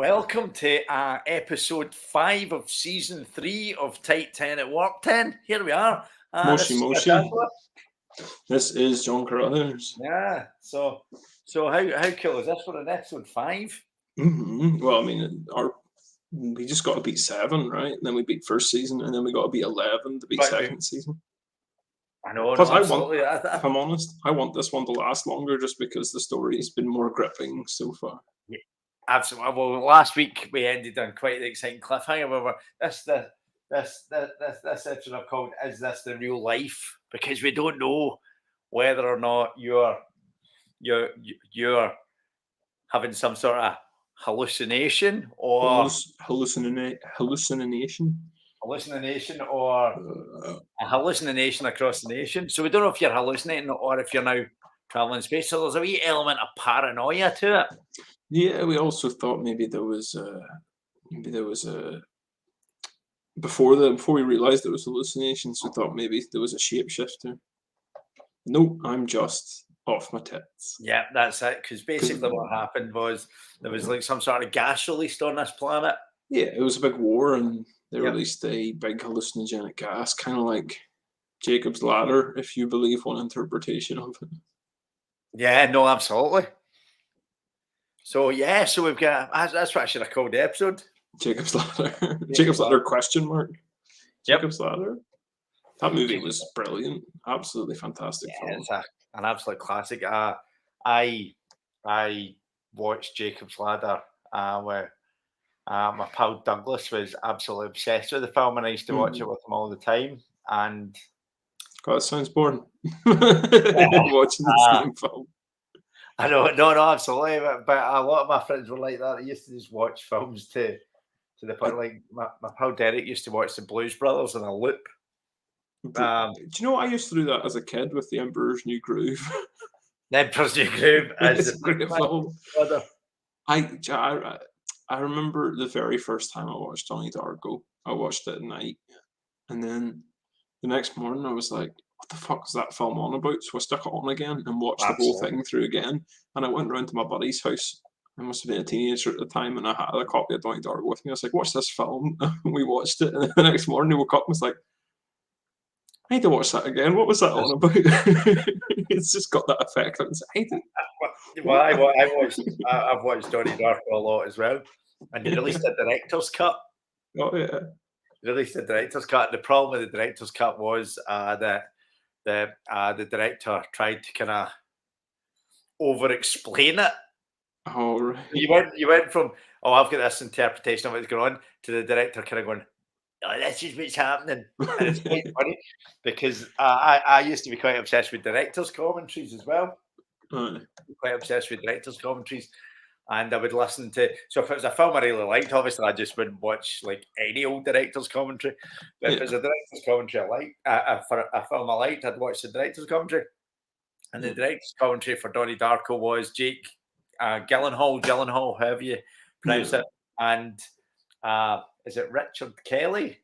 Welcome to episode 5 of season 3 of Tight 10 at Work 10. Here we are. Moshi. This is John Carruthers. Yeah, so how cool is this for an episode 5? Well, I mean, we just got to beat 7, right? And then we beat first season, and then we got to beat 11 to beat second season. I know, Plus, absolutely. If I'm honest, I want this one to last longer just because the story's been more gripping so far. Yeah, absolutely. Well, last week we ended on quite an exciting cliffhanger. However, this episode I've called "Is This the Real Life?" because we don't know whether or not you're having some sort of hallucination or hallucination or a hallucination across the nation. So we don't know if you're hallucinating or if you're now traveling in space. So there's a wee element of paranoia to it. Yeah, we also thought maybe there was before we realized it was hallucinations. We thought maybe there was a shapeshifter. No, I'm just off my tits. Yeah, that's it. Because basically what happened was there was like some sort of gas released on this planet. Yeah, it was a big war, and they released a big hallucinogenic gas, kind of like Jacob's Ladder, if you believe one interpretation of it. Yeah, no, absolutely. So we've got that's what I should have called the episode. Jacob's Ladder. Jacob's Ladder question mark. Jacob's Ladder. That movie was brilliant. Absolutely fantastic film. It's an absolute classic. I watched Jacob's Ladder where my pal Douglas was absolutely obsessed with the film, and I used to watch it with him all the time. And God, that sounds boring. Watching the same film. I know, no, absolutely. But a lot of my friends were like that. They used to just watch films to the point. Like my pal Derek used to watch the Blues Brothers on a loop. Do you know what? I used to do that as a kid with the Emperor's New Groove. The Emperor's New Groove is a great film. I remember the very first time I watched Donnie Darko. I watched it at night, and then the next morning I was like, "What the fuck is that film on about?" So I stuck it on again and watched the whole thing through again. And I went round to my buddy's house. I must have been a teenager at the time, and I had a copy of Donnie Darko with me. I was like, "Watch this film." We watched it, and the next morning I woke up and was like, I need to watch that again. What was that on about? It's just got that effect. I've watched Donnie Darko a lot as well, and they released a director's cut. Oh yeah, they released a director's cut. The problem with the director's cut was that the director tried to kind of over-explain it. Oh right. You went from I've got this interpretation of what's going on to the director kind of going, "Oh, this is what's happening." And it's quite funny because I used to be quite obsessed with director's commentaries as well. Quite obsessed with director's commentaries, and I would listen to. So if it was a film I really liked, obviously I just wouldn't watch like any old director's commentary. But if it was a director's commentary I liked, for a film I liked, I'd watch the director's commentary. And the director's commentary for Donnie Darko was Jake Gyllenhaal, however you pronounce it, and is it Richard Kelly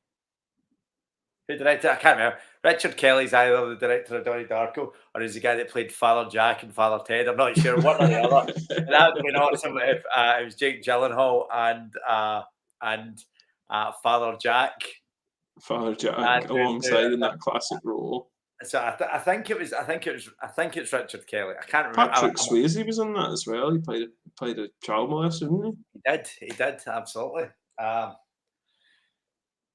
who directed it? I can't remember. Richard Kelly's either the director of Donnie Darko or is the guy that played Father Jack and Father Ted. I'm not sure, one or the other. And that would have been awesome if it was Jake Gyllenhaal and Father Jack. Father Jack alongside in that classic role. So I think it's Richard Kelly. I can't remember. Patrick Swayze was in that as well. He played a child molester, didn't he? He did, absolutely.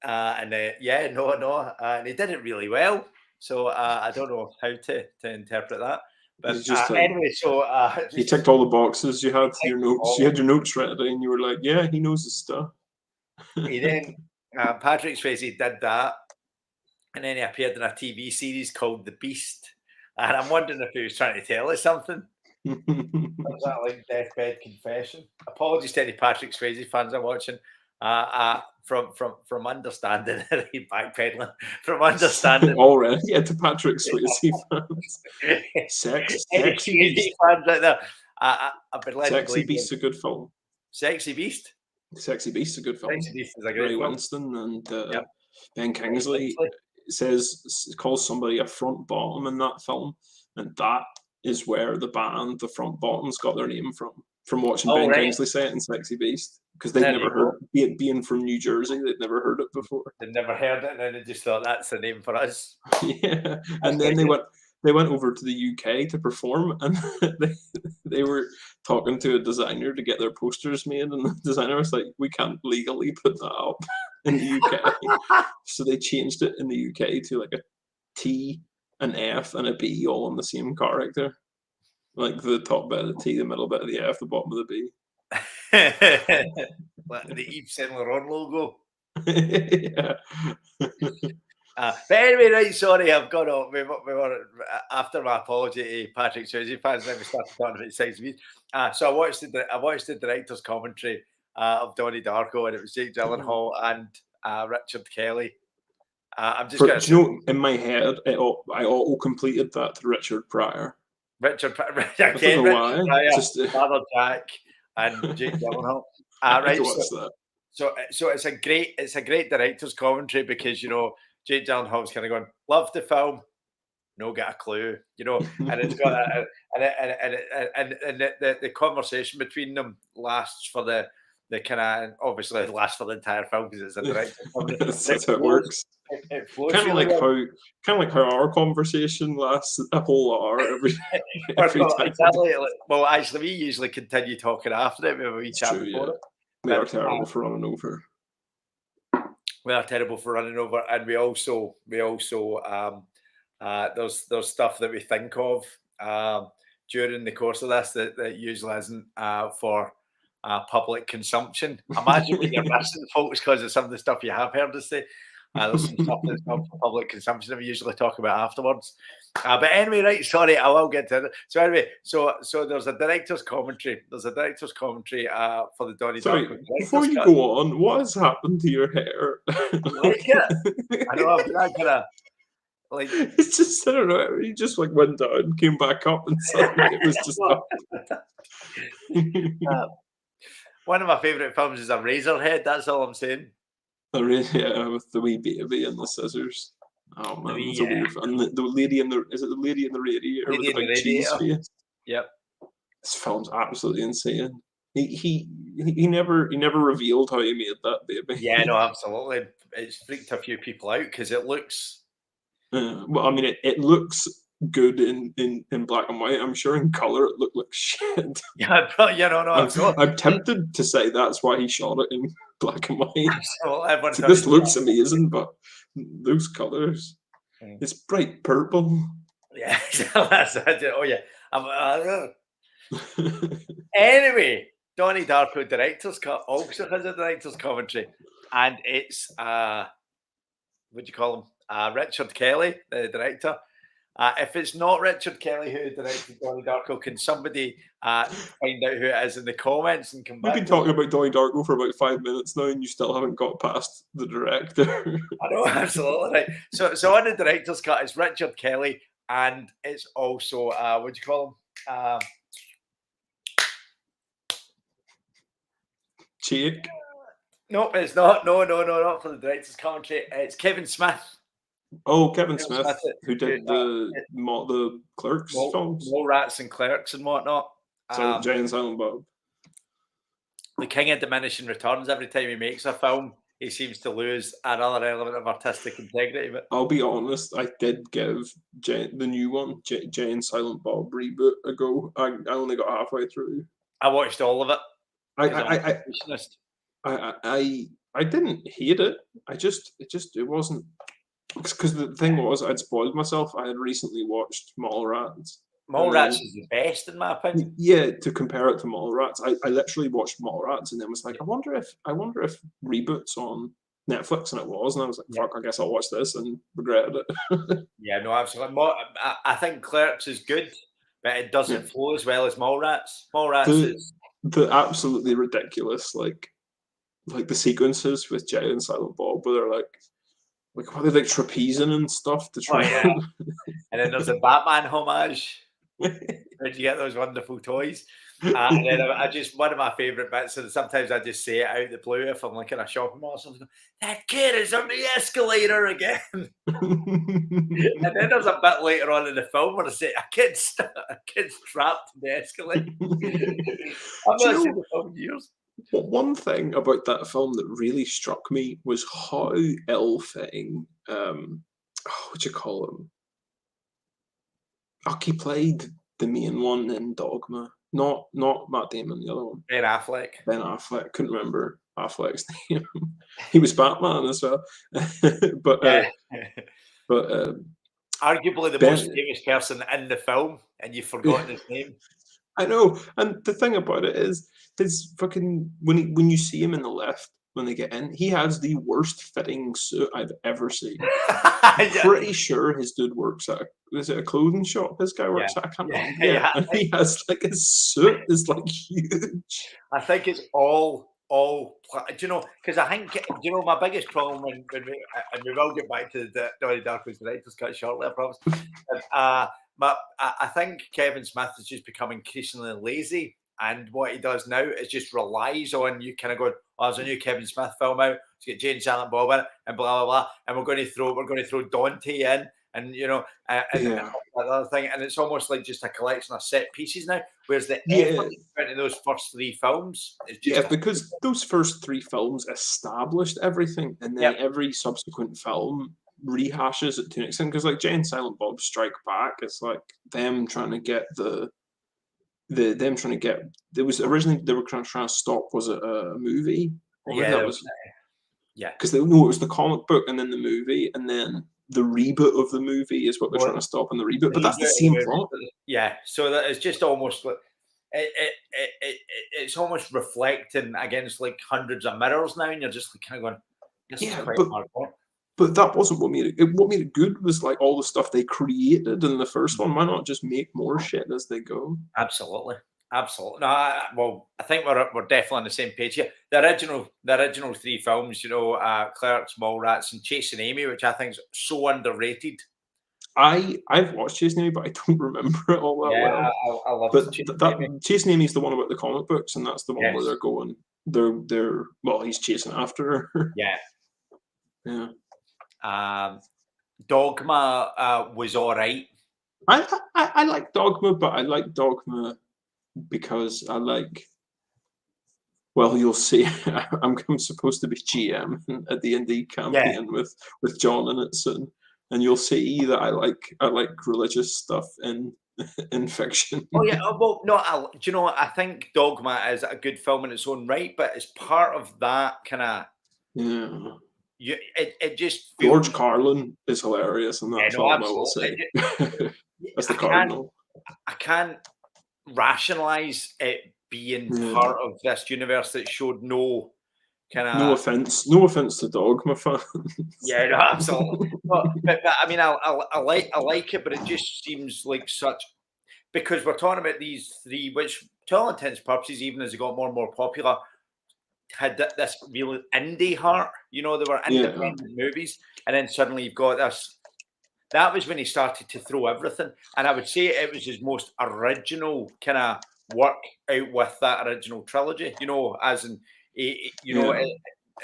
And he did it really well. So I don't know how to interpret that. But anyway, so he ticked all the boxes. You had your notes. You had your notes ready, and you were like, "Yeah, he knows his stuff." He then Patrick Swayze did that, and then he appeared in a TV series called The Beast. And I'm wondering if he was trying to tell us something. Was that like Deathbed Confession? Apologies to any Patrick Swayze fans I'm watching. From understanding, backpedaling. From understanding already, to Patrick Swayze fans, sexy fans out there. I've been led Sexy Beast's a good film. Sexy Beast. Sexy Beast's a good film. Sexy Beast is a great film. Winston and Ben Kingsley calls somebody a front bottom in that film, and that is where the band, the Front Bottoms, got their name from watching Oh, Ben right. Kingsley say it in Sexy Beast, because they'd There never you heard go. being from New Jersey, they'd never heard it before. They'd never heard it, and then they just thought that's the name for us. Yeah, That's and then quite they good. went over to the UK to perform, and they were talking to a designer to get their posters made, and the designer was like, "We can't legally put that up in the UK," so they changed it in the UK to like a T, an F, and a B all on the same character, like the top bit of the T, the middle bit of the F, the bottom of the B. Like the Yves Saint Laurent logo. Yeah. But anyway, right, sorry, I've got off. We were after my apology to Patrick Swayze fans, then we started talking about Six Feet. So I watched the director's commentary of Donnie Darko, and it was Jake Gyllenhaal and Richard Kelly. I'm just going Do to you know, in my head, I auto completed that to Richard Pryor. Richard I don't again, know Richard why. Pryor, Just Father Jack, and Jake Gyllenhaal. I had to Right, watch that. so it's a great director's commentary because Jake Gyllenhaal's kind of going, love the film, no get a clue, and it's got and the conversation between them lasts for the kind of obviously it lasts for the entire film because it's a director's commentary. That's how it works. It flows Kind of really like well. our conversation lasts a whole hour every Well, time. exactly. Well, actually, we usually continue talking after it when we It's chat true, before yeah. it. We are But terrible for running over. we are terrible for running over, and we also there's stuff that we think of during the course of this that usually isn't for public consumption. Imagine what you're missing, folks, because of some of the stuff you have heard us say. There's some stuff that's not for public consumption that we usually talk about afterwards. But anyway, right, sorry, I will get to it. So anyway, so there's a director's commentary. There's a director's commentary for the Donnie Sorry, Darko before director's you cut. go on, what has happened to your hair? You like it? I know I'm not gonna like It's just, I don't know, he just like went down, came back up, and suddenly it was just up. one of my favourite films is Eraserhead. That's all I'm saying. Yeah, with the wee baby and the scissors. Oh man, it's a Yeah, weird. And the lady in the, is it the lady in the radiator with Lady the in the big cheese Radiator. face? Yep. This film's absolutely insane. He never revealed how he made that baby. Yeah, no, absolutely. It's freaked a few people out because it looks. Well, I mean, it looks good in black and white. I'm sure in color it looked like shit. Yeah, no, absolutely. I'm tempted to say that's why he shot it in black and white. Absolutely. Everyone thought This it looks amazing, but those colors, Mm. it's bright purple. Yeah, that's it. Oh yeah. Anyway, Donnie Darko director's cut also has a director's commentary, and it's what do you call him? Richard Kelly, the director. If it's not Richard Kelly who directed Donnie Darko, can somebody find out who it is in the comments and come We've back? been talking about Donnie Darko for about 5 minutes now, and you still haven't got past the director. I know, absolutely right. So on the director's cut, it's Richard Kelly, and it's also what do you call him? Jake. Nope, it's not. No, not for the director's commentary. It's Kevin Smith. Oh, Kevin Kevin Smith, Smith, who did the Clerks films. Mole Rats and Clerks and whatnot. Jay and Silent Bob. The king of diminishing returns. Every time he makes a film, he seems to lose another element of artistic integrity. But I'll be honest, I did give the new one, Jay and Silent Bob reboot, a go. I only got halfway through. I watched all of it. I didn't hate it. It wasn't, because the thing was, I'd spoiled myself. I had recently watched Mallrats. Mallrats is the best in my opinion. Yeah, to compare it to Mallrats, I literally watched Mallrats and then was like, I wonder if reboot's on Netflix, and it was, and I was like, fuck, I guess I'll watch this, and regretted it. Yeah, no, absolutely. I think Clerks is good, but it doesn't flow as well as Mallrats. Is the absolutely ridiculous, like the sequences with Jay and Silent Bob, where they're like what are they, like trapezing and stuff to try. And then there's a Batman homage. Where'd you get those wonderful toys? And then I just one of my favourite bits, and sometimes I just say it out the blue if I'm like in a shopping mall or something. That kid is on the escalator again. And then there's a bit later on in the film where I say a kid's trapped in the escalator. I've Do you not seen know the film in years. one thing about that film that really struck me was how ill-fitting, what you call him? He played the main one in Dogma. Not Matt Damon, the other one. Ben Affleck. Ben Affleck. Couldn't remember Affleck's name. He was Batman as well. but Yeah. but Arguably the most Ben. famous person in the film, and you've forgotten his name. I know, and the thing about it is his fucking when you see him in the lift when they get in, he has the worst fitting suit I've ever seen. I'm Yeah. pretty sure his dude works at is it a clothing shop? This guy works at. I can't remember. Yeah, and he has like his suit is like huge. I think it's all. Do you know? Because I think my biggest problem when we and we will get back to the Donnie Darko's director's cut shortly, I promise. I think Kevin Smith has just become increasingly lazy, and what he does now is just relies on you kind of going, "Oh, there's a new Kevin Smith film out. Let's get Jane Silent Bob in it, and blah blah blah." And we're going to throw Dante in, and and that other thing, and it's almost like just a collection of set pieces now. Whereas the effort into those first three films is just because those first three films established everything, and then every subsequent film rehashes it to an extent. Because like Jay and Silent Bob Strike Back, it's like them trying to get them trying to get. There was originally they were trying to stop. Was it a movie? Or that was because they know it was the comic book and then the movie and then the reboot of the movie is what they're trying to stop in the reboot. But that's the same plot. Yeah, so that is just almost like it's almost reflecting against like hundreds of mirrors now, and you're just kind of going, "This is quite hardcore." But that wasn't what made it. What made it good was like all the stuff they created in the first one. Why not just make more shit as they go? Absolutely. No, I think we're definitely on the same page here. The original three films, Clerks, Mallrats, and Chasing Amy, which I think is so underrated. I've watched Chasing Amy, but I don't remember it all that well. I love it. Chasing Amy is the one about the comic books, and that's the one where they're going. They're he's chasing after her. Yeah. Dogma was all right. I like Dogma, but I like Dogma because I like. Well, you'll see. I'm supposed to be GM at the indie campaign with John in it soon, and you'll see that I like religious stuff in fiction. Oh yeah, well, no, do you know what? I think Dogma is a good film in its own right, but as part of that kind of it just feels... George Carlin is hilarious, and that's all I will say. That's the cardinal. I can't rationalize it being part of this universe that showed no kind of... No offense to Dogma fans. Yeah, no, absolutely. but I mean, I like it, but it just seems like such... Because we're talking about these three, which to all intents and purposes, even as they got more and more popular, had this real indie heart. They were independent movies, and then suddenly you've got this. That was when he started to throw everything, and I would say it was his most original kind of work out with that original trilogy. As in, in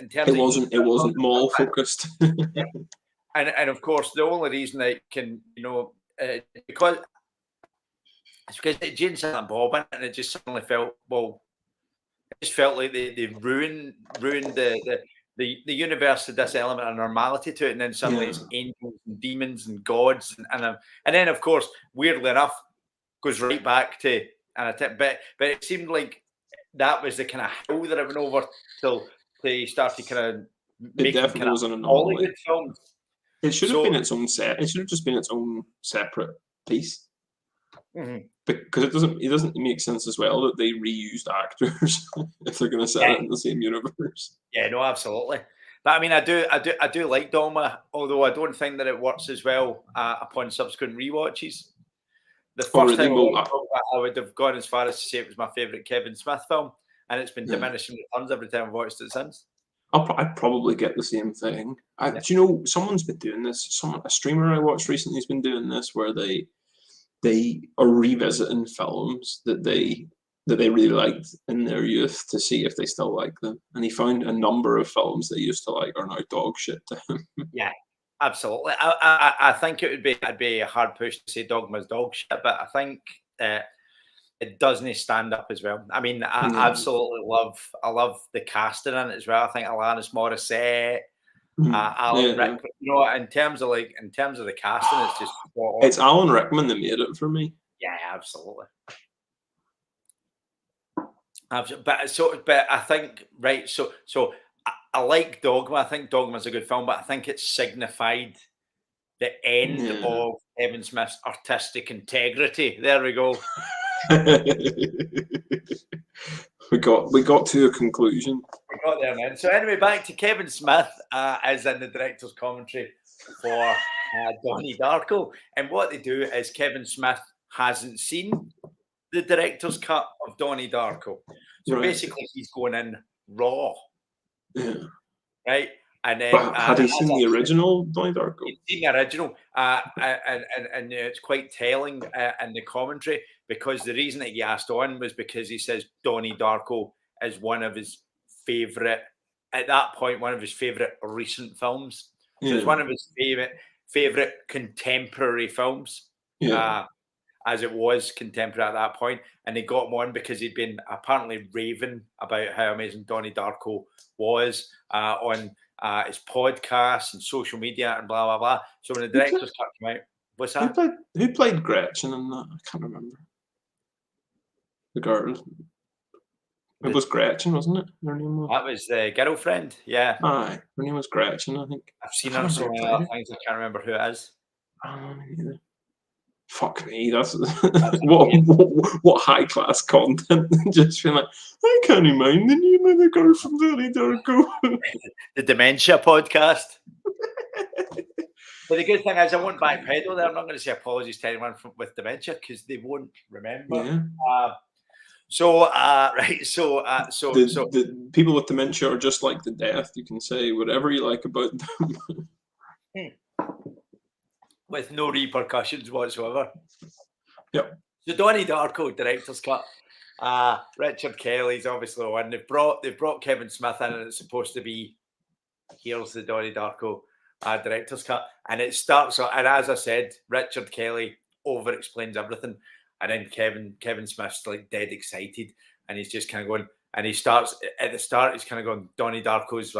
terms it wasn't mall focused. and of course, the only reason that can because it's because Jane Silent Bob in it, and it just suddenly felt it just felt like they ruined the universe had this element of normality to it, and then suddenly it's angels and demons and gods, and then of course, weirdly enough, goes right back to but it seemed like that was the kind of hell that it went over till they started kind of making kind of was an Hollywood films. It should have been its own set. It should have just been its own separate piece. Mm-hmm. Because it doesn't make sense as well that they reused actors if they're going to set it in the same universe. Yeah, no, absolutely. But I mean, I do like Dogma, although I don't think that it works as well upon subsequent rewatches. The first time I would have gone as far as to say it was my favourite Kevin Smith film, and it's been diminishing returns every time I've watched it since. I'd probably get the same thing. Do you know someone's been doing this? A streamer I watched recently has been doing this, where they they are revisiting films that they really liked in their youth to see if they still like them. And he found a number of films they used to like are now dog shit to him. Yeah, absolutely. I think it'd be a hard push to say Dogma's dog shit, but I think it doesn't stand up as well. I mean, I Yeah. absolutely love the casting in it as well. I think Alanis Morissette, Mm. Alan Yeah. Rickman. You know, in terms of the casting, it's just spot on. It's Alan Rickman that made it for me. Yeah, absolutely. But I think right. So I like Dogma. I think Dogma's a good film, but I think it signified the end Yeah. of Kevin Smith's artistic integrity. There we go. we got to a conclusion. We got there, man. So anyway, back to Kevin Smith as in the director's commentary for Donnie Darko. And what they do is Kevin Smith hasn't seen the director's cut of Donnie Darko. So Right. basically he's going in raw. Yeah. Right? And then But had he seen the original Donnie Darko? He'd seen the original, and it's quite telling in the commentary, because the reason that he asked on was because he says Donnie Darko is one of his favourite, at that point, one of his favourite recent films. So it's one of his favourite contemporary films. Yeah. As it was contemporary at that point, and they got him on because he'd been apparently raving about how amazing Donnie Darko was on his podcasts and social media and blah blah blah. So when the director's cut came out, what's that? Who played Gretchen in that? I can't remember. The girl. It was Gretchen, wasn't it? Her name was. That was the girlfriend. Yeah. Aye, her name was Gretchen, I think. I've seen her so many other things. I can't remember who it is. Fuck me, that's what high class content. Just being like, I can't mind the name of the girl from Donnie Darko. The Dementia podcast. But the good thing is, I won't backpedal there. I'm not going to say apologies to anyone with dementia because they won't remember. Yeah. The people with dementia are just like the death. You can say whatever you like about them. With no repercussions whatsoever. Yep. So Donnie Darko director's cut. Richard Kelly's obviously the one. They've brought Kevin Smith in, and it's supposed to be, here's the Donnie Darko director's cut, and it starts. And as I said, Richard Kelly over explains everything, and then Kevin Smith's like dead excited, and he's just kind of going. And he starts at the start. He's kind of going, Donnie Darko's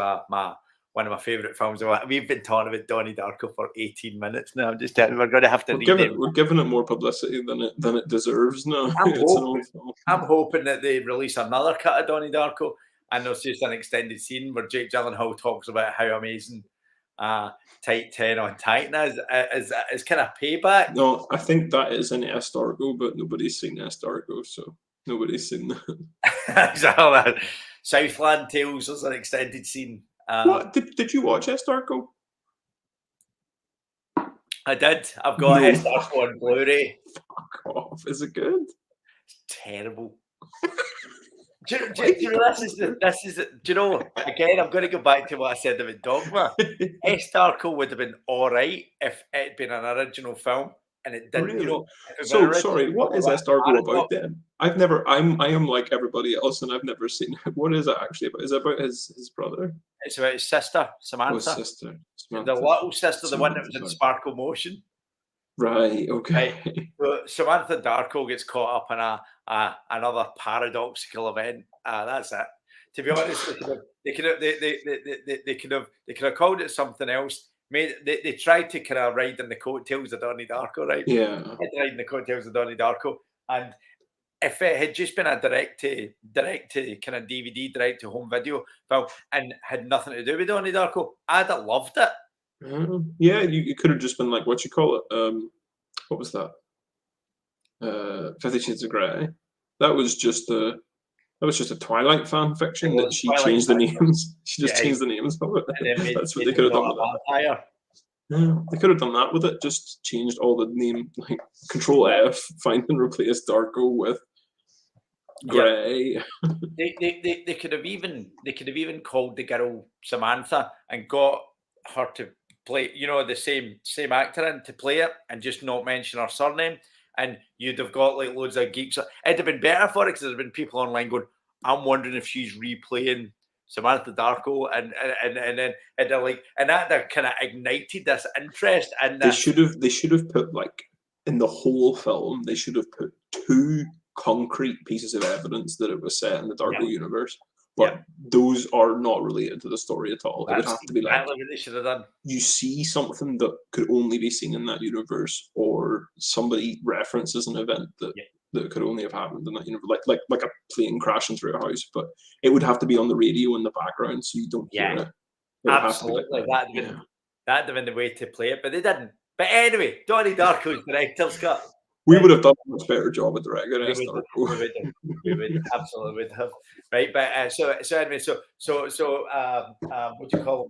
one of my favourite films. We've been talking about Donnie Darko for 18 minutes now. I'm just telling you, we're going to have to we're giving it more publicity than it deserves now. I'm hoping that they release another cut of Donnie Darko, and there's just an extended scene where Jake Gyllenhaal talks about how amazing Tight 10 on Titan is kind of payback. No, I think that is in S. Darko, but nobody's seen S. Darko, so nobody's seen that. Exactly. Southland Tales is an extended scene. What did you watch S. Darko? I did. I've got S. Darko on Blu-ray. Fuck off! Is it good? It's terrible. Do you know, this is do you know, again, I'm going to go back to what I said about Dogma. S. Darko would have been all right if it had been an original film, and it didn't. Really? You know, so sorry, what is S. Darko about then? I am like everybody else, and I've never seen it. What is it actually about? Is it about his brother? It's about his sister, Samantha. His sister, Samantha. The little sister, the one that was in Sparkle Motion. Right. Okay. Right. So Samantha Darko gets caught up in another paradoxical event. That's it. To be honest, they could have called it something else. They tried to kind of ride in the coattails of Donnie Darko, right? Yeah. Riding the coattails of Donnie Darko, and if it had just been a direct to kind of DVD, direct to home video film, and had nothing to do with Donnie Darko, I'd have loved it. Yeah, you could have just been like, what you call it? What was that? 50 Shades of Grey. That was just a Twilight fan fiction that she changed the names. She just changed the names of it. That's what they could have done with it. Yeah, they could have done that with it. Just changed all the name, like Control F, find and replace Darko with Grey. They could have even called the girl Samantha and got her to play, you know, the same actor in to play it, and just not mention her surname, and you'd have got like loads of geeks. It'd have been better for it because there'd been people online going, "I'm wondering if she's replaying Samantha Darko," and then and that kind of ignited this interest in They this. should have put, like, in the whole film, they should have put 2 concrete pieces of evidence that it was set in the Darko universe. But those are not related to the story at all. It would have to be like, exactly what they should have done. you see something that could only be seen in that universe, or somebody references an event that could only have happened in that universe, like a plane crashing through a house. But it would have to be on the radio in the background, so you don't hear it. Absolutely, that'd have been the way to play it, but they didn't. But anyway, Donnie Darko's director's cut. We would have done a much better job at directing We would absolutely would have, right? But so anyway, what do you call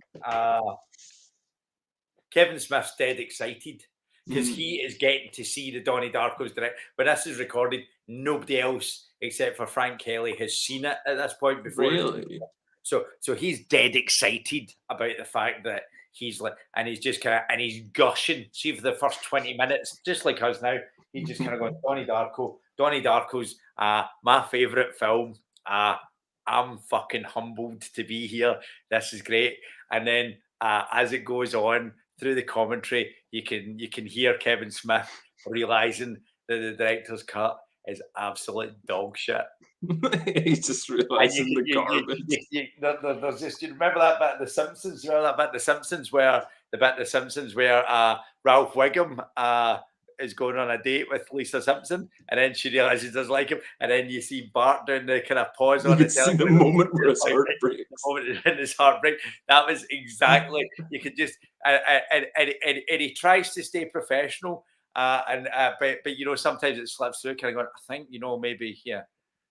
Kevin Smith's dead excited because he is getting to see the Donnie Darko's direct. When this is recorded, nobody else except for Frank Kelly has seen it at this point before. Really? So he's dead excited about the fact that he's like, and he's just kind of, and he's gushing. See, for the first 20 minutes, just like us now, he's just kind of going, Donnie Darko. Donnie Darko's my favorite film. I'm fucking humbled to be here. This is great. And then as it goes on through the commentary, you can hear Kevin Smith realizing that the director's cut is absolute dog shit. He's just realizing the garbage. There's just, you remember that bit of The Simpsons? You remember that bit of The Simpsons where Ralph Wiggum is going on a date with Lisa Simpson, and then she realizes she doesn't like him, and then you see Bart doing the kind of pause on it. The moment where his heart breaks. The moment in his heartbreak. That was exactly. You could just and he tries to stay professional, but you know, sometimes it slips through. Kind of going, I think, you know, maybe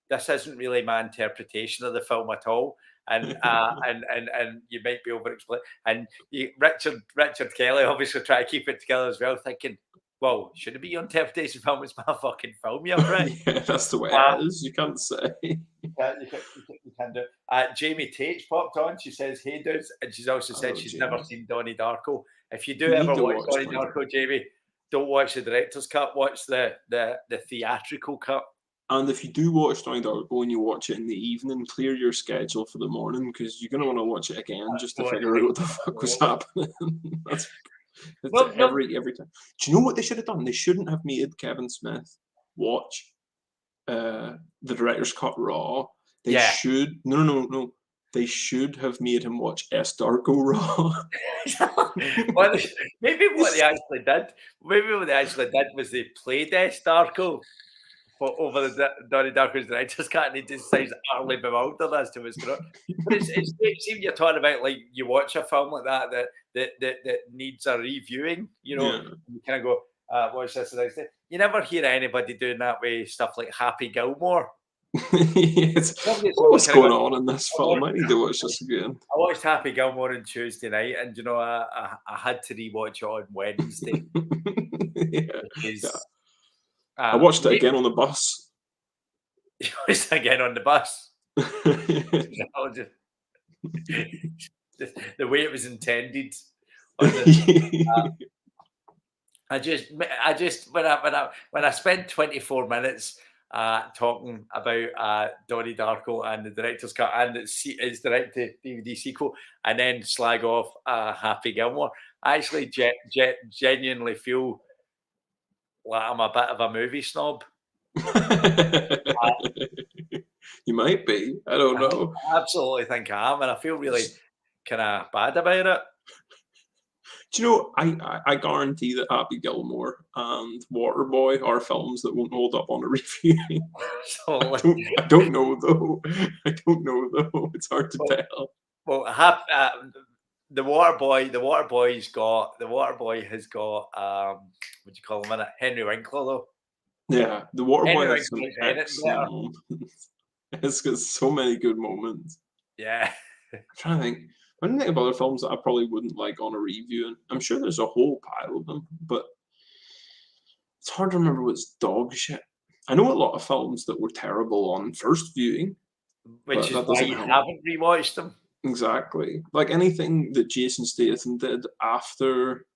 this isn't really my interpretation of the film at all. And you might be over explaining. And Richard Kelly obviously try to keep it together as well, thinking, well, should it be your interpretation film? It's my fucking film, you're right. Yeah, that's the way it is. You can't say. You can do. Jamie Tate's popped on. She says, "Hey dudes," and she's also said she's never seen Donnie Darko. If you do ever watch Donnie Darko, Jamie, don't watch the director's cut. Watch the theatrical cut. And if you do watch Donnie Darko and you watch it in the evening, clear your schedule for the morning, because you're going to want to watch it again just to figure out what the fuck was happening. Every time. Do you know what they should have done? They shouldn't have made Kevin Smith watch the director's cut raw. They should no. They should have made him watch S. Darko raw. Maybe what they actually did was they played S. Darko over the Donnie Darko's director's cut, and he decides utterly bewildered as to what's going on. But it's great. See, you're talking about, like, you watch a film like that needs a reviewing, you know, and you kind of go, watch this the next day. You never hear anybody doing that with stuff like Happy Gilmore. What's going on in this film? I need to watch this again. I watched Happy Gilmore on Tuesday night, and you know, I had to rewatch it on Wednesday. I watched it again on the bus. You watched it again on the bus. The way it was intended. I just when I spent 24 minutes talking about Donnie Darko and the director's cut and its direct-to-DVD sequel, and then slag off Happy Gilmore, I actually genuinely feel like I'm a bit of a movie snob. You might be. I don't know. I absolutely think I am, and I feel really kind of bad about it. Do you know, I guarantee that Happy Gilmore and Waterboy are films that won't hold up on a review. I don't know though. It's hard to tell. Well, the Waterboy has got what do you call him in it? Henry Winkler though. Yeah, the Waterboy has some excellent moments. It's got so many good moments. Yeah. I'm trying to think. I didn't think of other films that I probably wouldn't like on a review, and I'm sure there's a whole pile of them, but it's hard to remember what's dog shit. I know a lot of films that were terrible on first viewing, which is why you haven't rewatched them. Exactly. Like anything that Jason Statham did after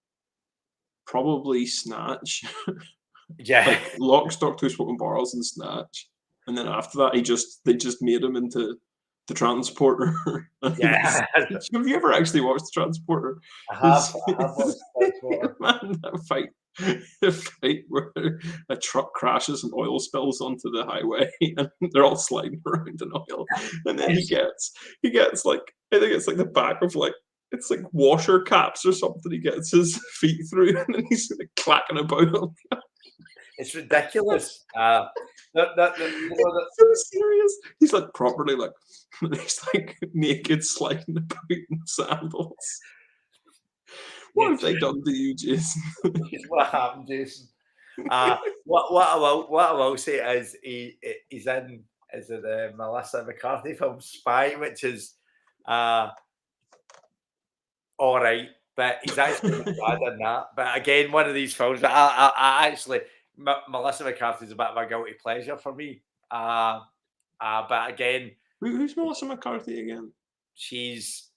probably Snatch Yeah. like Lock, Stock, Two Smoking Barrels, and Snatch. And then after that, they just made him into the Transporter. Yeah. Have you ever actually watched the Transporter? I have watched Transporter. Man, that fight. The fight where a truck crashes and oil spills onto the highway and they're all sliding around in oil. And then he gets like, I think it's like the back of like, it's like washer caps or something. He gets his feet through and then he's like clacking about them. It's ridiculous. So serious. He's like properly like, he's like naked sliding about in sandals. What have they done to you, Jason? What happened, Jason? What I will say is he's in the Melissa McCarthy film Spy, which is all right, but he's actually not bad in that. But again, one of these films. But I actually Melissa McCarthy's a bit of a guilty pleasure for me. But again, Who's Melissa McCarthy again? she's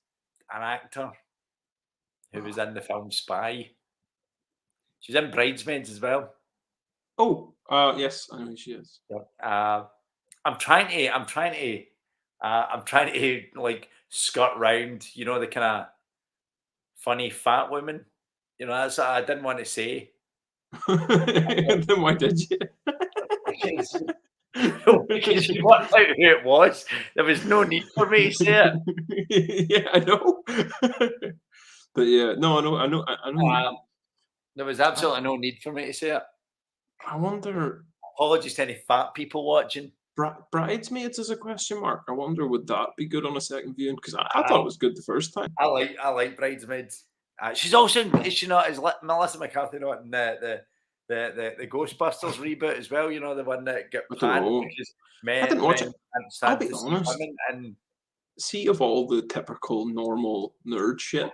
an actor who was in the film Spy. She's in Bridesmaids as well. Oh, yes, I know who she is. Yep. I'm trying to like skirt round, the kind of funny fat women. That's what I didn't want to say. Then why did you? Because you worked out who it was. There was no need for me to say it. Yeah, I know. But yeah, no, I know. There was absolutely no need for me to say it. I wonder. Apologies to any fat people watching. Bridesmaids is a question mark. I wonder would that be good on a second viewing? Because I thought it was good the first time. I like Bridesmaids. She's also is she not is Melissa McCarthy not in the Ghostbusters reboot as well? The one that got panned because I didn't watch it. I'll be to honest. and See, of all the typical normal nerd shit,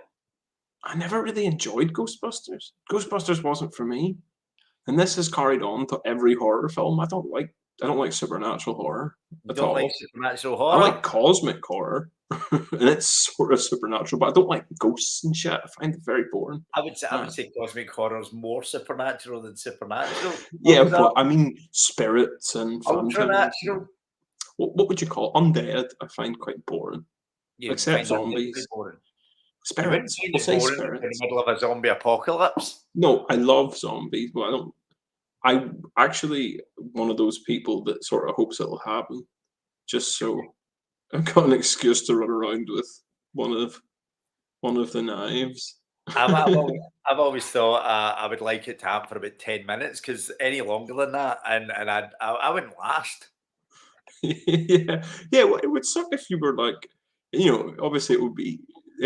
I never really enjoyed Ghostbusters. Ghostbusters wasn't for me, and this has carried on to every horror film. I don't like supernatural horror at all. Like supernatural horror. I like cosmic horror, and it's sort of supernatural, but I don't like ghosts and shit. I find it very boring. I would say cosmic horror is more supernatural than supernatural. Yeah, but I mean spirits and ultranatural. What would you call undead? I find quite boring. Except zombies. Spirits. We'll say spirits. In the middle of a zombie apocalypse. No, I love zombies, but I don't. I'm actually one of those people that sort of hopes it'll happen, just so I've got an excuse to run around with one of the knives. I've always thought I would like it to happen for about 10 minutes because any longer than that, and I wouldn't last. Yeah. Well, it would suck if you were like, obviously it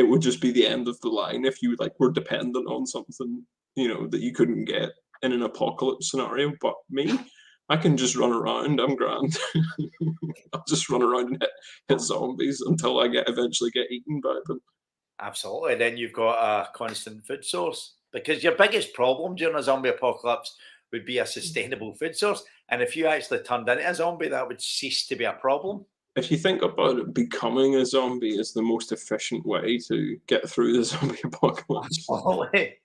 would just be the end of the line if you like were dependent on something, that you couldn't get in an apocalypse scenario. But me, I can just run around. I'm grand. I'll just run around and hit zombies until I eventually get eaten by them. Absolutely. Then you've got a constant food source because your biggest problem during a zombie apocalypse would be a sustainable food source. And if you actually turned into a zombie, that would cease to be a problem. If you think about it, becoming a zombie is the most efficient way to get through the zombie apocalypse. Absolutely.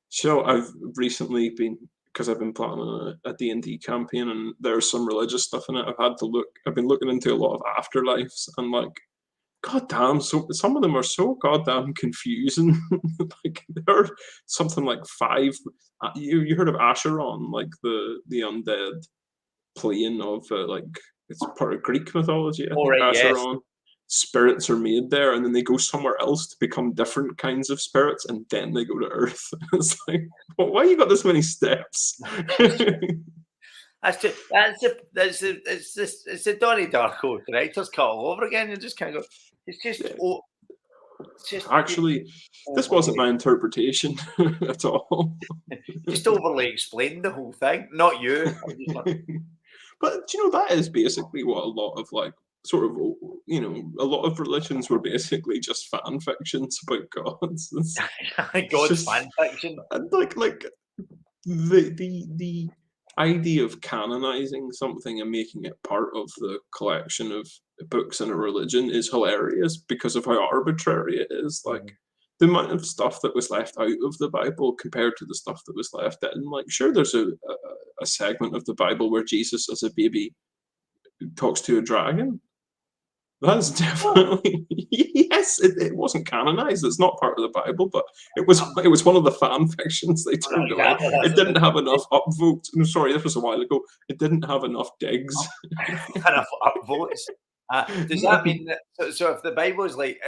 So I've recently been, because I've been planning a D&D campaign and there's some religious stuff in it, I've been looking into a lot of afterlives and like, goddamn, so some of them are so goddamn confusing. Like there are something like 5. You heard of Acheron, like the undead plane of like it's part of Greek mythology. I think Acheron. Yes. Spirits are made there, and then they go somewhere else to become different kinds of spirits, and then they go to Earth. It's like, well, why you got this many steps? It's the Donnie Darko director's cut all over again. You just kind of go. It's just actually, this wasn't my interpretation at all. Just overly explained the whole thing, not you. But that is basically what a lot of like sort of a lot of religions were basically just fan fictions about gods. God's fan fiction, and like the idea of canonizing something and making it part of the collection of books in a religion is hilarious because of how arbitrary it is. Like the amount of stuff that was left out of the Bible compared to the stuff that was left in. Like, sure, there's a segment of the Bible where Jesus as a baby talks to a dragon. That's definitely yes. It wasn't canonized. It's not part of the Bible, but it was one of the fan fictions they turned away. It didn't have enough upvotes. I'm sorry, this was a while ago. It didn't have enough digs. Enough upvotes. Does that mean that? So if the Bible is like,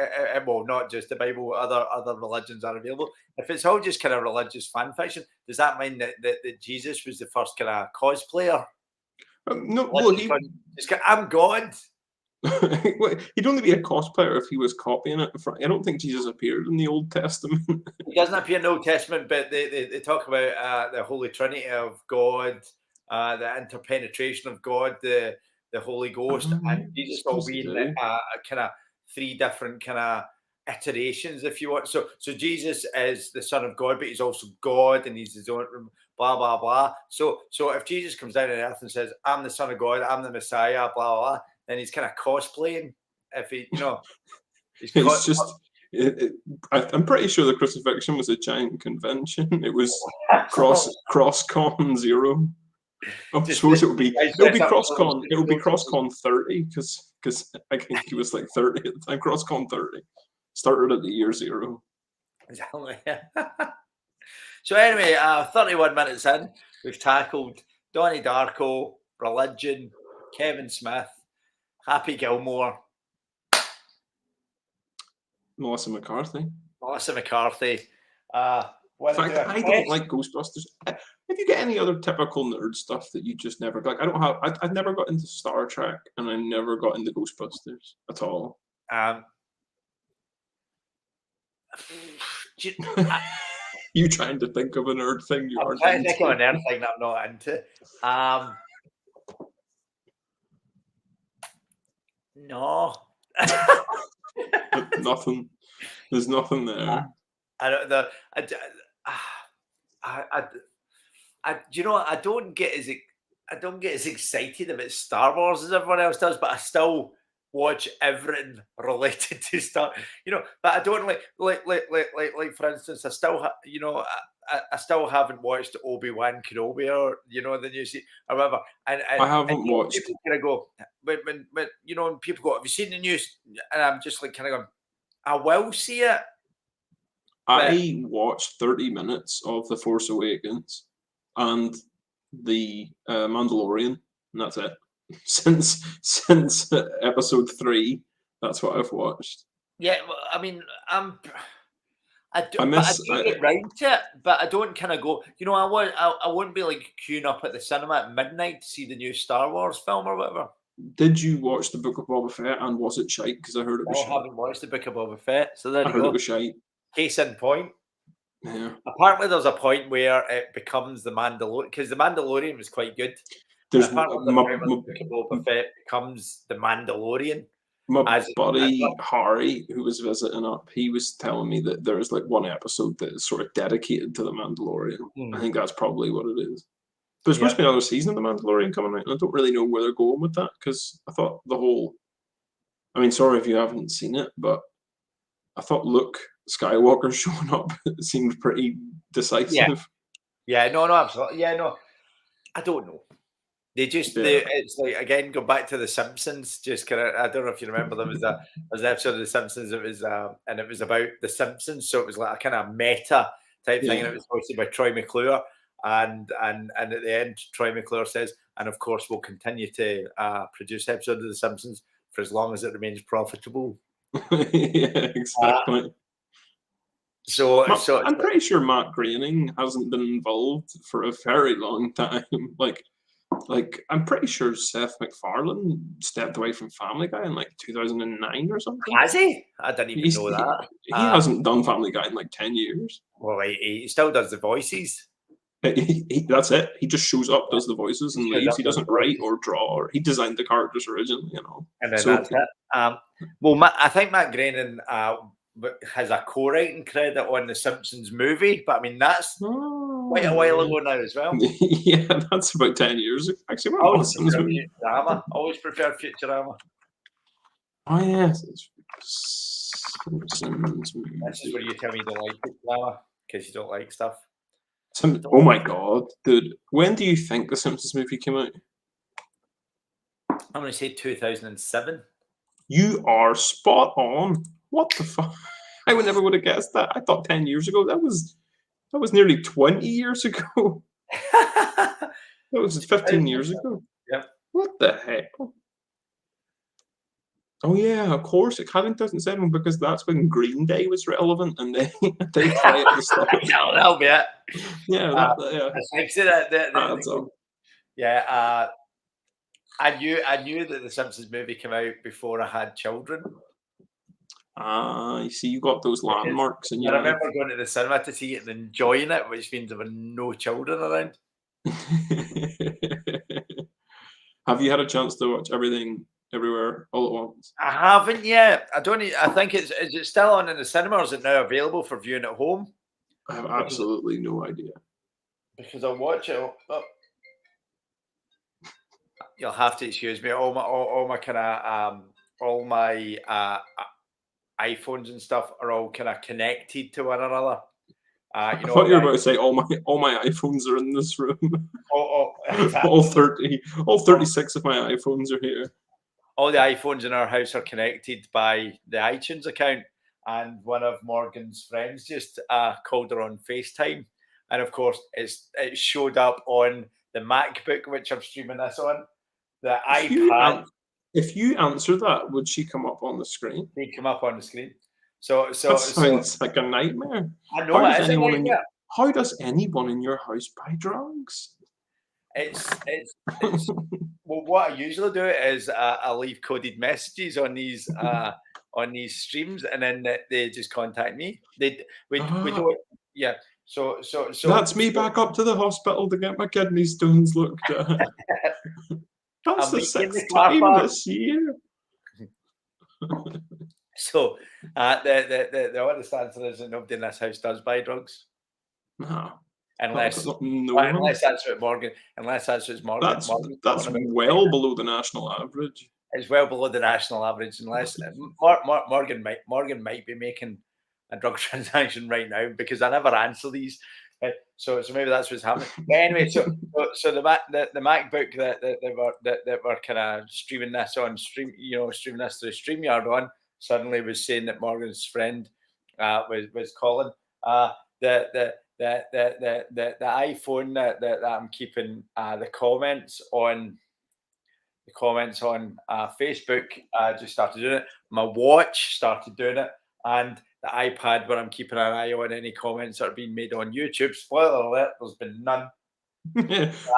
well, not just the Bible, other religions are available. If it's all just kind of religious fan fiction, does that mean that Jesus was the first kind of cosplayer? No, well, I'm God. He'd only be a cosplayer if he was copying it. I don't think Jesus appeared in the Old Testament. He doesn't appear in the Old Testament, but they talk about the Holy Trinity of God, the interpenetration of God, the Holy Ghost, and Jesus all being kind of three different kind of iterations, if you want. So Jesus is the Son of God, but he's also God, and he's his own blah blah blah. So if Jesus comes down on earth and says, "I'm the Son of God, I'm the Messiah," blah blah, then he's kind of cosplaying. If he, it's just. I'm pretty sure the crucifixion was a giant convention. It was CrossCon 0. I suppose it'll be CrossCon. It'll be CrossCon 30 because I think he was like 30 at the time. CrossCon 30 started at the year 0. Exactly. So anyway, 31 minutes in, we've tackled Donnie Darko, religion, Kevin Smith, Happy Gilmore, Melissa McCarthy. In fact, I don't like Ghostbusters. Have you got any other typical nerd stuff that you just never got? I don't have. I've never got into Star Trek, and I never got into Ghostbusters at all. You trying to think of a nerd thing you aren't into? I'm trying to think of a nerd thing that I'm not into. No. Nothing. There's nothing there. I don't know. You know, I don't get as excited about Star Wars as everyone else does, but I still watch everything related to Star. But I don't like for instance, I still I still haven't watched Obi-Wan Kenobi or the new series or whatever. And I haven't watched. People kind of go when when people go, "Have you seen the news?" And I'm just like kind of going, "I will see it." I watched 30 minutes of The Force Awakens and the Mandalorian, and that's it. Since episode 3, that's what I've watched. Yeah, well, I mean, I do get round to it, but I don't kind of go. I wouldn't be like queuing up at the cinema at midnight to see the new Star Wars film or whatever. Did you watch the Book of Boba Fett, and was it shite? Because I heard it was shite. I haven't watched the Book of Boba Fett, so there you go. I heard it was shite. Case in point. Yeah. Apparently, there's a point where it becomes the Mandalorian, because the Mandalorian was quite good. There's apparently, the Book of Boba Fett becomes the Mandalorian. My buddy Harry, who was visiting up, he was telling me that there is like one episode that is sort of dedicated to the Mandalorian. I think that's probably what it is. There's supposed to be another season of the Mandalorian coming out, and I don't really know where they're going with that, because I thought I mean, sorry if you haven't seen it, but I thought Luke Skywalker showing up seemed pretty decisive. Yeah, no, absolutely. Yeah, no, I don't know. It's like, again, go back to The Simpsons. Just kind of, I don't know if you remember them. There's an episode of The Simpsons. It was and it was about The Simpsons, so it was like a kind of meta type thing, and it was hosted by Troy McClure. And at the end, Troy McClure says, "And of course, we'll continue to produce episodes of The Simpsons for as long as it remains profitable." Yeah, exactly. So I'm pretty sure Matt Groening hasn't been involved for a very long time. Like I'm pretty sure Seth MacFarlane stepped away from Family Guy in like 2009 or something. Has he? I didn't even know that. He hasn't done Family Guy in like 10 years. Well, he still does the voices. That's it. He just shows up, does the voices, and leaves. He doesn't write or draw. Or he designed the characters originally, And then that's it. Well, I think Matt Groening has a co-writing credit on the Simpsons movie, but I mean that's quite a while ago now as well. Yeah, that's about 10 years. Actually, Always preferred Futurama. Oh yes, Simpsons movie. This is where you tell me you don't like it, Lama, because you don't like stuff. Oh my god, dude! When do you think the Simpsons movie came out? I'm going to say 2007. You are spot on. What the fuck? I would never would have guessed that. I thought 10 years ago. That was nearly 20 years ago. That was 15 years ago. Yep. What the heck? Oh yeah, of course it came in 2007 because that's when Green Day was relevant and they play at the start. That'll be it. Yeah, yeah. I think so that Adds up. yeah. I knew that the Simpsons movie came out before I had children. You see, you got those landmarks in I your life. remember going to the cinema to see it and enjoying it, which means there were no children around. Have you had a chance to watch Everything Everywhere All at Once? I haven't yet. I think is it still on in the cinema or is it now available for viewing at home? I have absolutely no idea. Because I'll watch it. You'll have to excuse me. All my kind of all my iPhones and stuff are all kind of connected to one another. I thought you were about to say all my iPhones are in this room. Exactly. all 36 of my iPhones are here. All the iPhones in our house are connected by the iTunes account, and one of Morgan's friends just called her on FaceTime, and of course it showed up on the MacBook which I'm streaming this on. The iPad. If you answer that, would she come up on the screen? She'd come up on the screen. So that sounds like a nightmare. I know it is a nightmare. How does anyone in your house buy drugs? It's well, what I usually do is I leave coded messages on these streams, and then they just contact me. We don't. Yeah. So that's me back up to the hospital to get my kidney stones looked at. That's the 6th time this year. So the honest answer is that nobody in this house does buy drugs. No. Unless that's what Morgan. Unless that's what Morgan. That's well below the national average. It's well below the national average. Unless Morgan might be making a drug transaction right now because I never answer these. So maybe that's what's happening. But anyway, so the MacBook that we're kind of streaming this on streaming this through StreamYard on suddenly was saying that Morgan's friend was calling. The iPhone that I'm keeping the comments on Facebook just started doing it. My watch started doing it, and the iPad where I'm keeping an eye on any comments that are being made on YouTube. Spoiler alert: there's been none.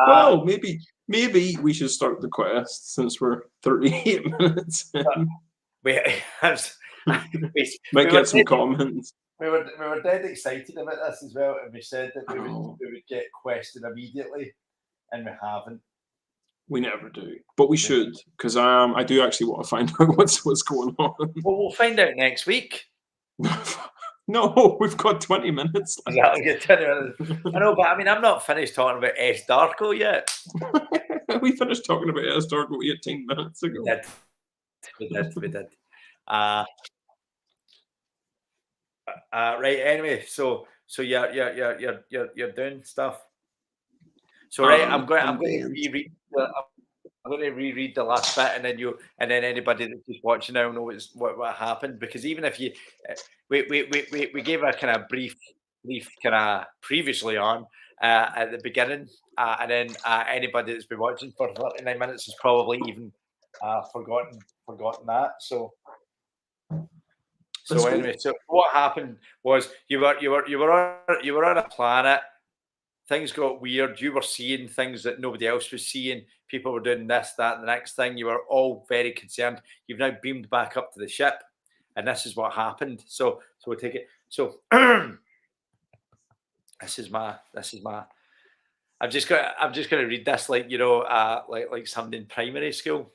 Well, maybe we should start the quest since we're 38 minutes in. Might get some comments. We were dead excited about this as well, and we said that we would get quested immediately, and we haven't. We never do, but we should, because I do actually want to find out what's going on. Well, we'll find out next week. No, we've got 20 minutes. I know, but I mean, I'm not finished talking about S. Darko yet. We finished talking about S. Darko 18 minutes ago. We did. Right. Anyway, so you're doing stuff. So right, I'm going to reread the last bit, and then anybody that's just watching now knows what happened, because even if you we gave a kind of brief kind of previously on at the beginning, and then anybody that's been watching for 39 minutes has probably even forgotten that. So anyway, so what happened was you were on a planet. Things got weird. You were seeing things that nobody else was seeing. People were doing this, that, and the next thing. You were all very concerned. You've now beamed back up to the ship, and this is what happened. So we'll take it. So this is my. I'm just gonna read this like like something in primary school.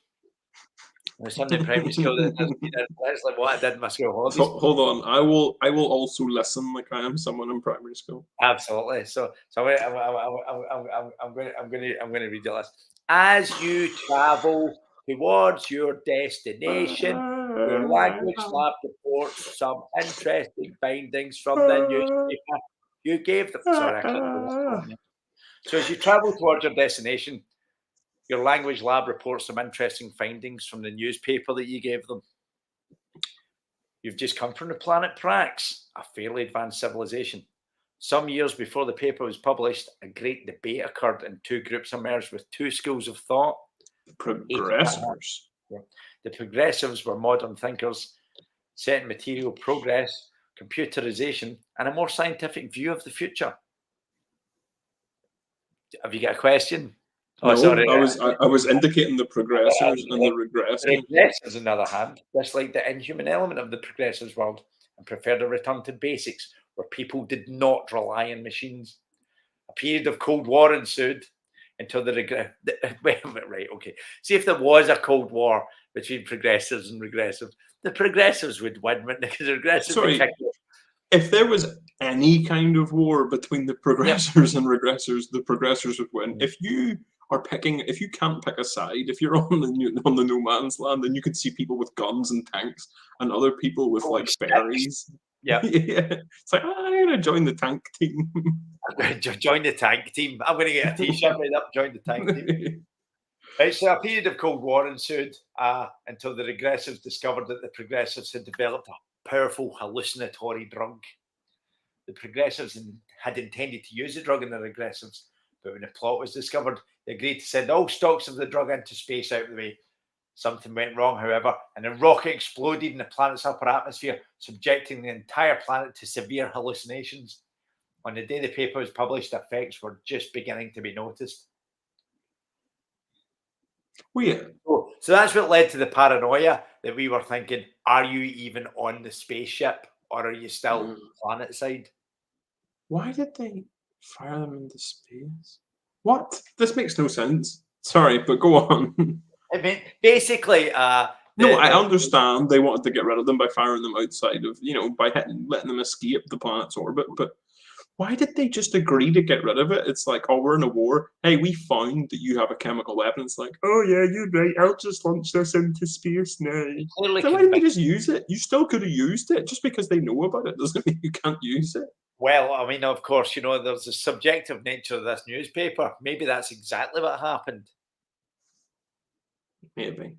Something in primary school. That's like what I did in my school holidays. Hold on, I will also listen like I am someone in primary school. Absolutely. So I'm going to read the list. As you travel towards your destination, Your language lab reports some interesting findings from the newspaper you gave them. Sorry, I can't do this one now. So as you travel towards your destination, your language lab reports some interesting findings from the newspaper that you gave them. You've just come from the planet Prax, a fairly advanced civilization. Some years before the paper was published, a great debate occurred and two groups emerged with two schools of thought. Progressors. The progressives were modern thinkers, set in material progress, computerization, and a more scientific view of the future. Have you got a question? No, sorry. I was indicating the progressors and the regressors. The regressors, on the other hand, disliked the inhuman element of the progressors' world and preferred a return to basics where people did not rely on machines. A period of Cold War ensued until right, okay. See, if there was a Cold War between progressives and regressives, the progressives would win, because the regressives would kick it. If there was any kind of war between the progressors and regressors, the progressors would win. If you can't pick a side, if you're on the no man's land, then you could see people with guns and tanks and other people with berries. Yeah. It's like, I'm gonna join the tank team. Join the tank team. I'm gonna get a t-shirt made up, join the tank team. Right, so a period of Cold War ensued until the regressives discovered that the progressives had developed a powerful hallucinatory drug. The progressives had intended to use the drug in the regressives, but when the plot was discovered, they agreed to send all stocks of the drug into space out of the way. Something went wrong, however, and a rocket exploded in the planet's upper atmosphere, subjecting the entire planet to severe hallucinations. On the day the paper was published, the effects were just beginning to be noticed. Weird. So that's what led to the paranoia that we were thinking, are you even on the spaceship or are you still planet side? Why did they fire them into space? What? This makes no sense. Sorry, but go on. I mean, basically, I understand they wanted to get rid of them by firing them outside of, by letting them escape the planet's orbit, but why did they just agree to get rid of it? It's like, oh, we're in a war. Hey, we found that you have a chemical weapon. It's like, oh yeah, you're right. I'll just launch this into space now. So why didn't they just use it? You still could have used it. Just because they know about it doesn't mean you can't use it. Well, I mean, of course, there's a subjective nature of this newspaper. Maybe that's exactly what happened. Maybe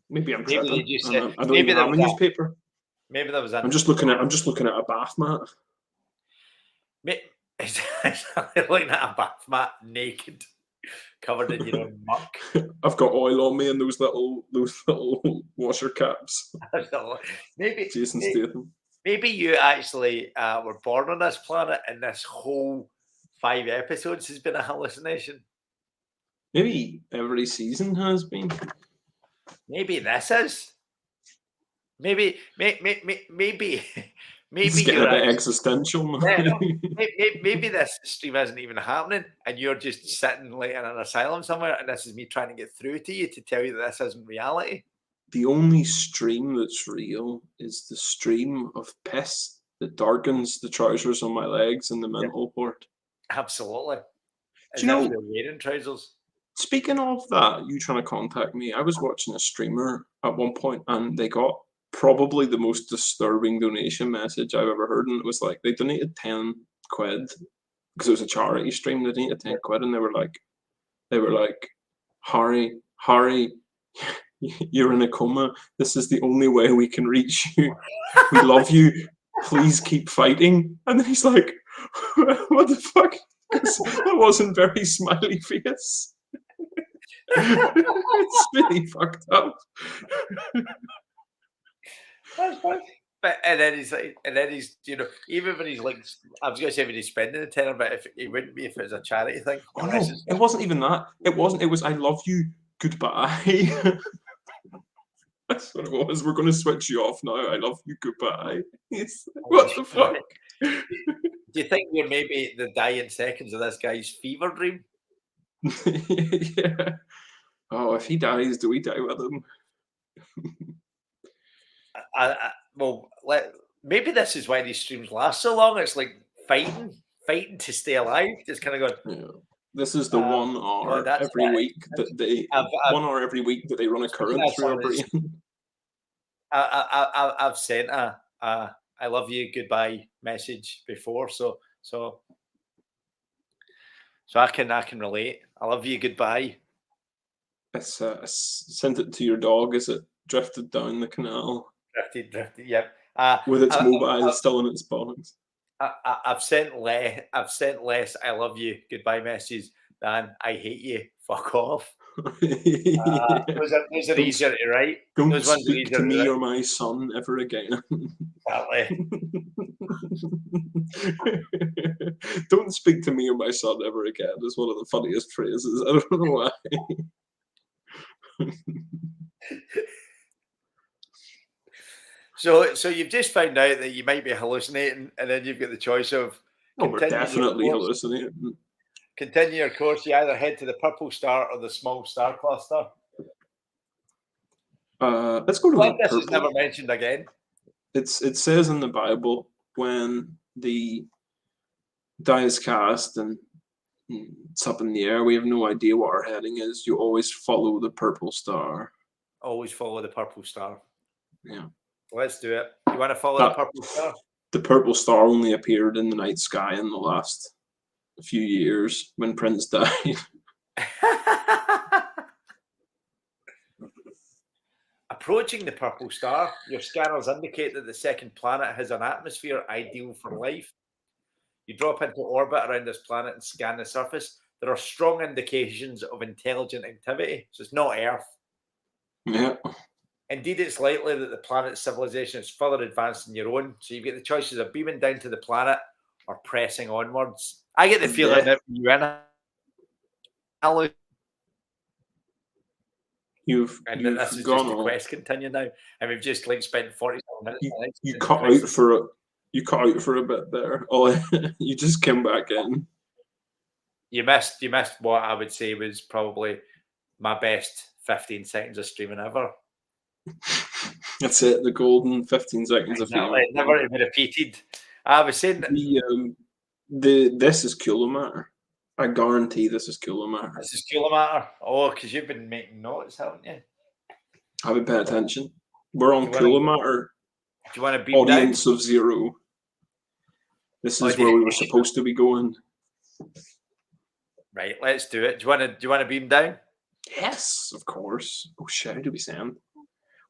I'm tripping. I don't maybe even have a newspaper. Maybe that was. I'm just looking at a bath mat. It's looking at a bath mat naked, covered in your own muck. I've got oil on me and those little washer caps. Maybe Jason Statham. Maybe you actually were born on this planet, and this whole 5 episodes has been a hallucination. Maybe every season has been. Maybe this is. Maybe It's getting a bit existential. Maybe this stream isn't even happening, and you're just sitting like in an asylum somewhere, and this is me trying to get through to you to tell you that this isn't reality. The only stream that's real is the stream of piss that darkens the trousers on my legs in the mental ward. Absolutely. Do you know, they're wearing trousers? Speaking of that, you trying to contact me, I was watching a streamer at one point and they got probably the most disturbing donation message I've ever heard. And it was like, they donated 10 quid because it was a charity stream. They donated 10 quid and they were like, Harry, you're in a coma. This is the only way we can reach you. We love you. Please keep fighting. And then he's like, what the fuck? That wasn't very smiley face. It's really fucked up. But and then he's even when he's like, I was gonna say when he's spending the tenner, but if it wouldn't be if it was a charity thing. Oh no, it wasn't even that. It was I love you, goodbye. That's what it was. We're gonna switch you off now. I love you, goodbye. What the fuck? Do you think we're maybe the dying seconds of this guy's fever dream? Yeah. Oh, if he dies, do we die with him? Maybe this is why these streams last so long. It's like fighting to stay alive. Just kind of going. Yeah. This is the 1 hour that's every week that they I've 1 hour every week that they run a current through our brain. I've sent a I love you goodbye message before, so I can relate. I love you goodbye. It's sent it to your dog as it drifted down the canal Drifted. Yep. with its I, mobile still in its box. I've sent less I love you goodbye messages than I hate you. Fuck off. Those are easier to write. Don't Those ones are speak easier to me write. or my son ever again. Exactly. Don't speak to me or my son ever again is one of the funniest phrases. I don't know why. So you've just found out that you might be hallucinating, and then you've got the choice of Oh, we're definitely hallucinating. continue your course. You either head to the purple star or the small star cluster. Let's go to the This purple. is never mentioned again. It says in the Bible when the die is cast and it's up in the air, we have no idea what our heading is. You always follow the purple star. Always follow the purple star. Yeah. Let's do it. You want to follow the purple star? The purple star only appeared in the night sky in the last few years when Prince died. Approaching the purple star, your scanners indicate that the second planet has an atmosphere ideal for life. You drop into orbit around this planet and scan the surface. There are strong indications of intelligent activity. So it's not Earth. Yeah. Indeed, it's likely that the planet's civilization is further advanced than your own. So you get the choices of beaming down to the planet or pressing onwards. I get the feeling that you're in You've this is gone just the on. quest continue now, and we've just spent 47 minutes. You cut out for it. You cut out for a bit there. Oh, you just came back in. You missed what I would say was probably my best 15 seconds of streaming ever. That's it. The golden 15 seconds of fame. Never even repeated. I was saying that this is Kilometer. I guarantee this is Kilometer. This is Kilometer. Oh, because you've been making notes, haven't you? I haven't paid attention. We're on Kilometer. Do you want to beam audience down? Of 0. This is where we were supposed to be going. Right, let's do it. Do you want to beam down? Yes, of course. Oh shit, how do we sound?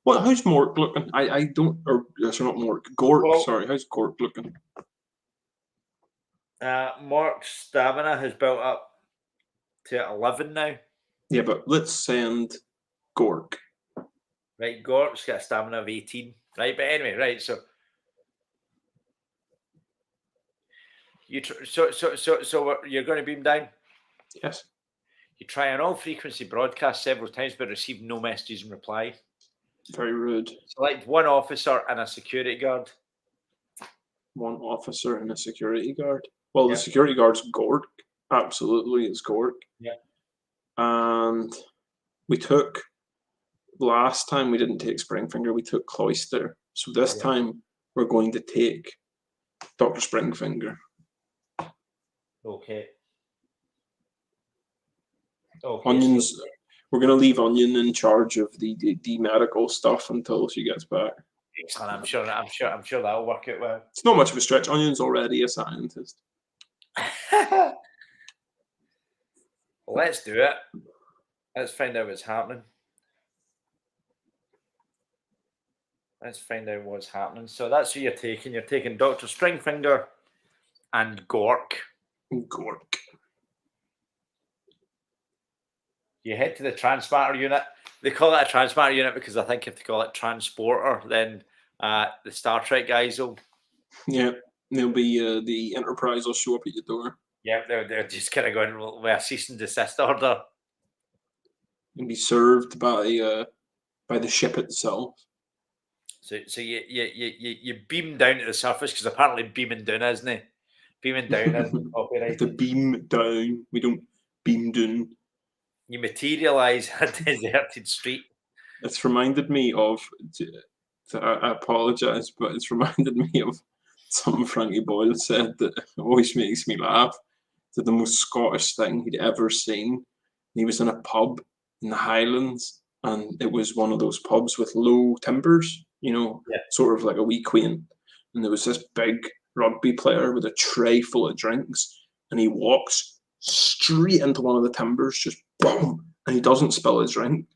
What? How's Mork looking? I don't. Or sorry, not Mork. Gork. Well, sorry, how's Gork looking? Mork's stamina has built up to 11 now. Yeah, but let's send Gork. Right, Gork's got a stamina of 18. Right, but anyway, right. So you're going to beam down. Yes. You try an all-frequency broadcast several times, but receive no messages in reply. Very rude. Select one officer and a security guard. One officer and a security guard. Well, the security guard's Gork. Absolutely, it's Gork. Yeah. And we took last time we didn't take Springfinger. We took Cloister. So this time we're going to take Dr. Springfinger. Okay. Onion's. We're going to leave Onion in charge of the medical stuff until she gets back. Excellent. I'm sure that'll work out well. It's not much of a stretch. Onion's already a scientist. Let's do it. Let's find out what's happening. So that's who you're taking. You're taking Dr. Springfinger and Gork. Gork. You head to the transmitter unit. They call it a transmitter unit because I think if they call it transporter, then the Star Trek guys will. Yeah, they'll be the Enterprise will show up at your door. Yeah, they're just kind of going with a cease and desist order. And be served by the ship itself. So you beam down to the surface because apparently beaming down, isn't it? Beaming down isn't copyrighted. The beam down. We don't beam down. You materialize a deserted street. It's reminded me of. I apologize, but it's reminded me of something Frankie Boyle said that always makes me laugh. to the most Scottish thing he'd ever seen. He was in a pub in the Highlands, and it was one of those pubs with low timbers, Yeah. sort of like a wee quaint. And there was this big rugby player with a tray full of drinks, and he walks straight into one of the timbers, just boom, and he doesn't spill his drink.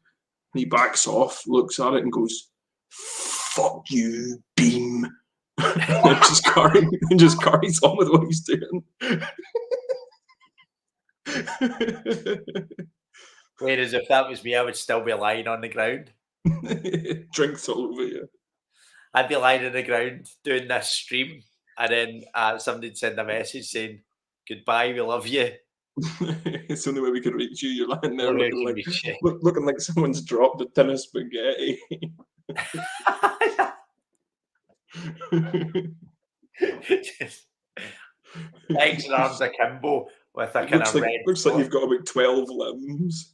And he backs off, looks at it, and goes, "Fuck you, beam." and just carries on with what he's doing. Whereas if that was me, I would still be lying on the ground. Drinks all over you. I'd be lying on the ground doing this stream, and then somebody'd send a message saying, "Goodbye, we love you." It's the only way we can reach you. You're lying there Only way looking we can reach you. looking like someone's dropped a tin of spaghetti. Just legs and arms akimbo with a kind of red. Looks like you've got about 12 limbs.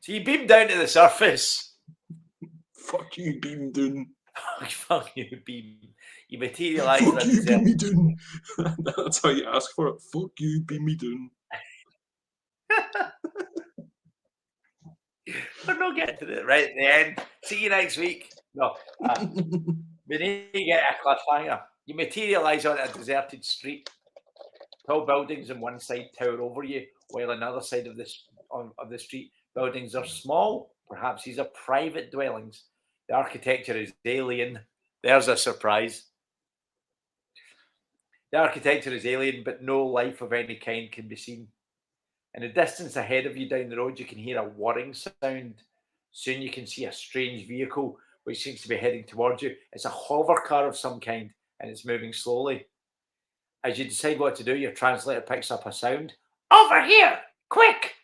So you beam down to the surface. Fuck you, beam doon. Fuck you, beam. You materialise. Fuck you, beam me doon. That's how you ask for it. Fuck you, beam me doon. We're not getting to it right at the end. See you next week. No, we need to get a cliffhanger. You materialise on a deserted street. Tall buildings on one side tower over you, while on the other side of the street, buildings are small. Perhaps these are private dwellings. The architecture is alien. There's a surprise. The architecture is alien, but no life of any kind can be seen. In the distance ahead of you down the road, you can hear a whirring sound. Soon you can see a strange vehicle which seems to be heading towards you. It's a hover car of some kind, and it's moving slowly. As you decide what to do, your translator picks up a sound. "Over here! Quick!"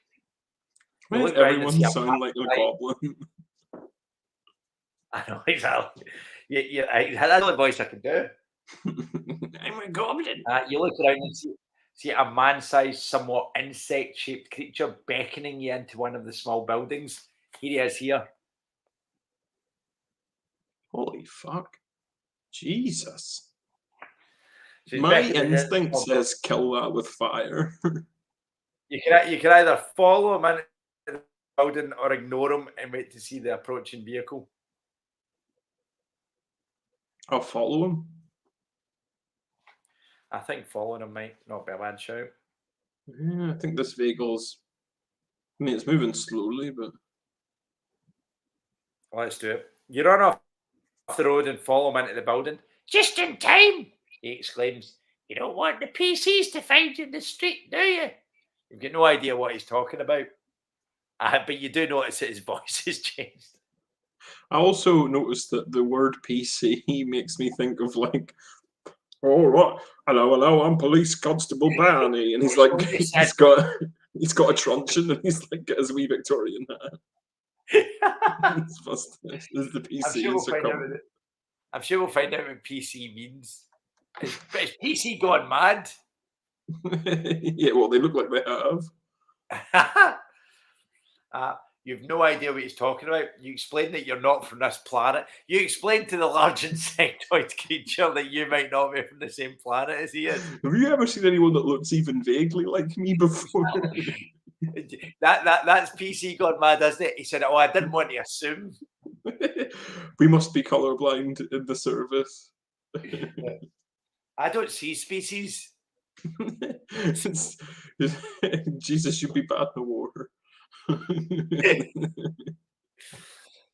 Why does everyone sound like a goblin? I know, exactly. That's the only voice I can do. I'm a goblin. You look around and see a man-sized, somewhat insect-shaped creature beckoning you into one of the small buildings. Here he is here. Holy fuck. Jesus. So My instinct says kill that with fire. You can either follow him into the building or ignore him and wait to see the approaching vehicle. I'll follow him. I think following him might not be a bad shout. Yeah, I think this vehicle's... I mean, it's moving slowly, but... Let's do it. You run off the road and follow him into the building. "Just in time!" he exclaims. "You don't want the PCs to find you in the street, do you?" You've got no idea what he's talking about. But you do notice that his voice has changed. I also noticed that the word PC makes me think of like, "Oh, right. Hello, I'm Police Constable Barney," and he's like, he's got a truncheon, and he's like got his wee Victorian hat. This is the PC. I'm sure we'll find out what PC means. Is PC gone mad? Yeah, well, they look like they have. You've no idea what he's talking about. You explain that you're not from this planet. You explain to the large insectoid creature that you might not be from the same planet as he is. Have you ever seen anyone that looks even vaguely like me before? That's PC gone mad, isn't it? He said, "Oh, I didn't want to assume." We must be colorblind in the service. I don't see species. Jesus, you'd be bad in the war.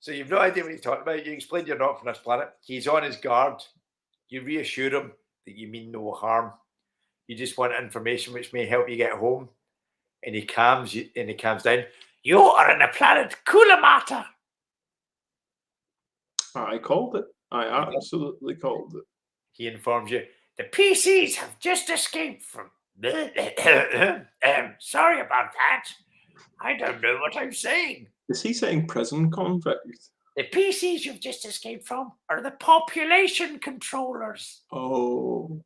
So you've no idea what he's talking about. You explain you're not from this planet. He's on his guard. You reassure him that you mean no harm. You just want information which may help you get home. And he calms you, and he calms down. "You are on the planet Kulamata." I called it. I absolutely called it. He informs you, "The PCs have just escaped from..." Sorry about that. I don't know what I'm saying. Is he saying prison convict? "The PCs you've just escaped from are the population controllers." Oh.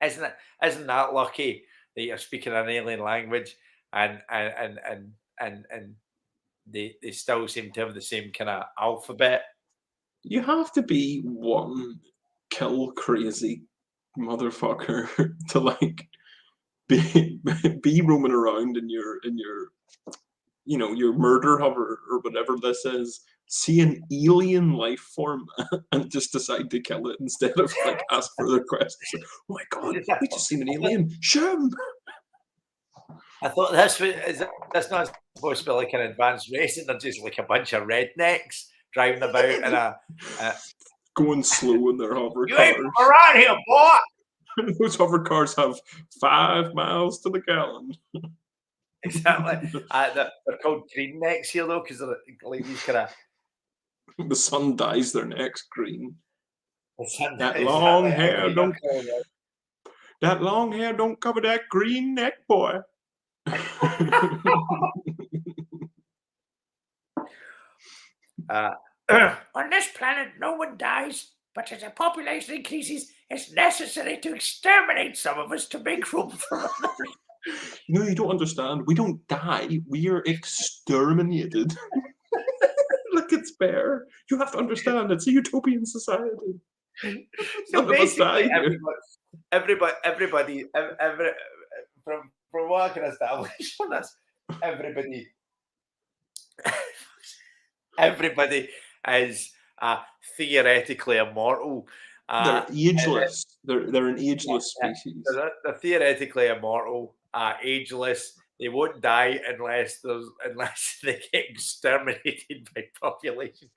Isn't that lucky that you're speaking an alien language and they still seem to have the same kind of alphabet? You have to be one kill crazy motherfucker to like be roaming around in your your murder hover or whatever this is, see an alien life form and just decide to kill it instead of like ask further questions. Oh my god, we just seen an alien. Shoot him! I thought that's not supposed to be like an advanced racing. They're just like a bunch of rednecks driving about in a going slow in their hover you ain't cars. around here, boy. Those hover cars have 5 miles to the gallon. Exactly. They're called green necks here though, because they're like these kind of The sun dyes their necks green. That exactly, long hair okay, don't. That long hair don't cover that green neck, boy. On this planet, no one dies, but as the population increases, it's necessary to exterminate some of us to make room for others. No, you don't understand. We don't die. We are exterminated. Look, it's fair. You have to understand. It's a utopian society. So None of us die basically, here. everybody, from what I can establish from this, everybody is theoretically immortal. They're ageless. They're an ageless species. They're theoretically immortal, ageless. They won't die unless they get exterminated by population.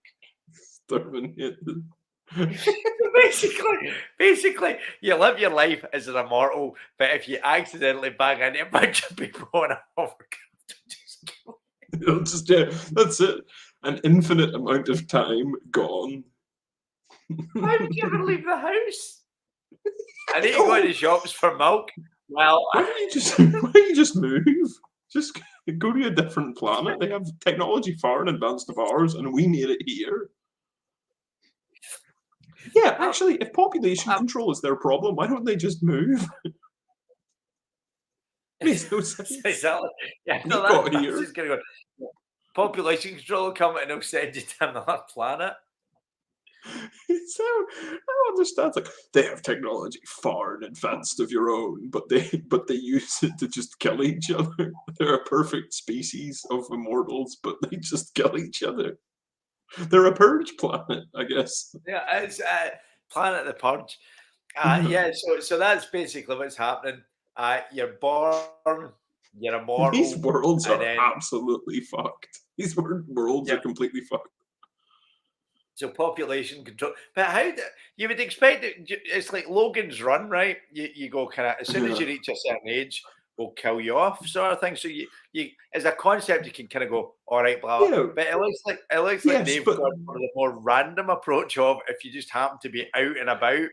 Exterminated. basically, you live your life as an immortal, but if you accidentally bang into a bunch of people on a hovercraft, just kill that's it. An infinite amount of time gone. Why would you ever leave the house? I need to go to the shops for milk. Well, why don't you just move? Just go to a different planet. They have technology far in advance of ours, and we made it here. Yeah, actually, if population control is their problem, why don't they just move? Makes no sense. Exactly. Yeah, You got here. Just gonna go. Population control will come and they'll send you to another planet. So I don't understand. It's like they have technology far in advance of your own, but they use it to just kill each other. They're a perfect species of immortals, but they just kill each other. They're a purge planet, I guess. Yeah, it's Planet of the Purge. Yeah, so that's basically what's happening. You're born, you're immortal. These worlds are absolutely fucked. These worlds are completely fucked. So population control, but how you would expect it's like Logan's Run, right? You go kind of as soon as you reach a certain age, we'll kill you off, sort of thing. So you as a concept, you can kind of go, all right, blah, blah. Yeah. But it looks like they've gone for the more random approach of if you just happen to be out and about.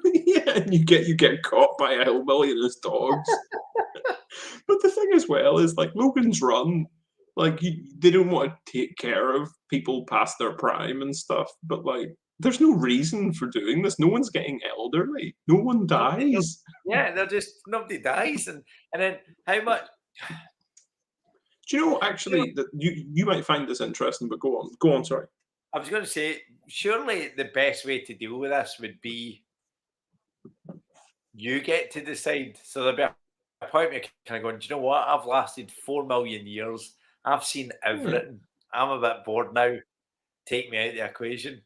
Yeah, and you get caught by a hillbilly and his dogs. But the thing as well is like Logan's Run. Like they don't want to take care of people past their prime and stuff, but like there's no reason for doing this. No one's getting elderly. No one dies. Yeah, nobody dies, and then how much? Do you know actually that you might find this interesting? But go on. Sorry. I was going to say, surely the best way to deal with this would be you get to decide. So there'll be a point where you're kind of going, do you know what? I've lasted 4 million years. I've seen everything. I'm a bit bored now. Take me out of the equation.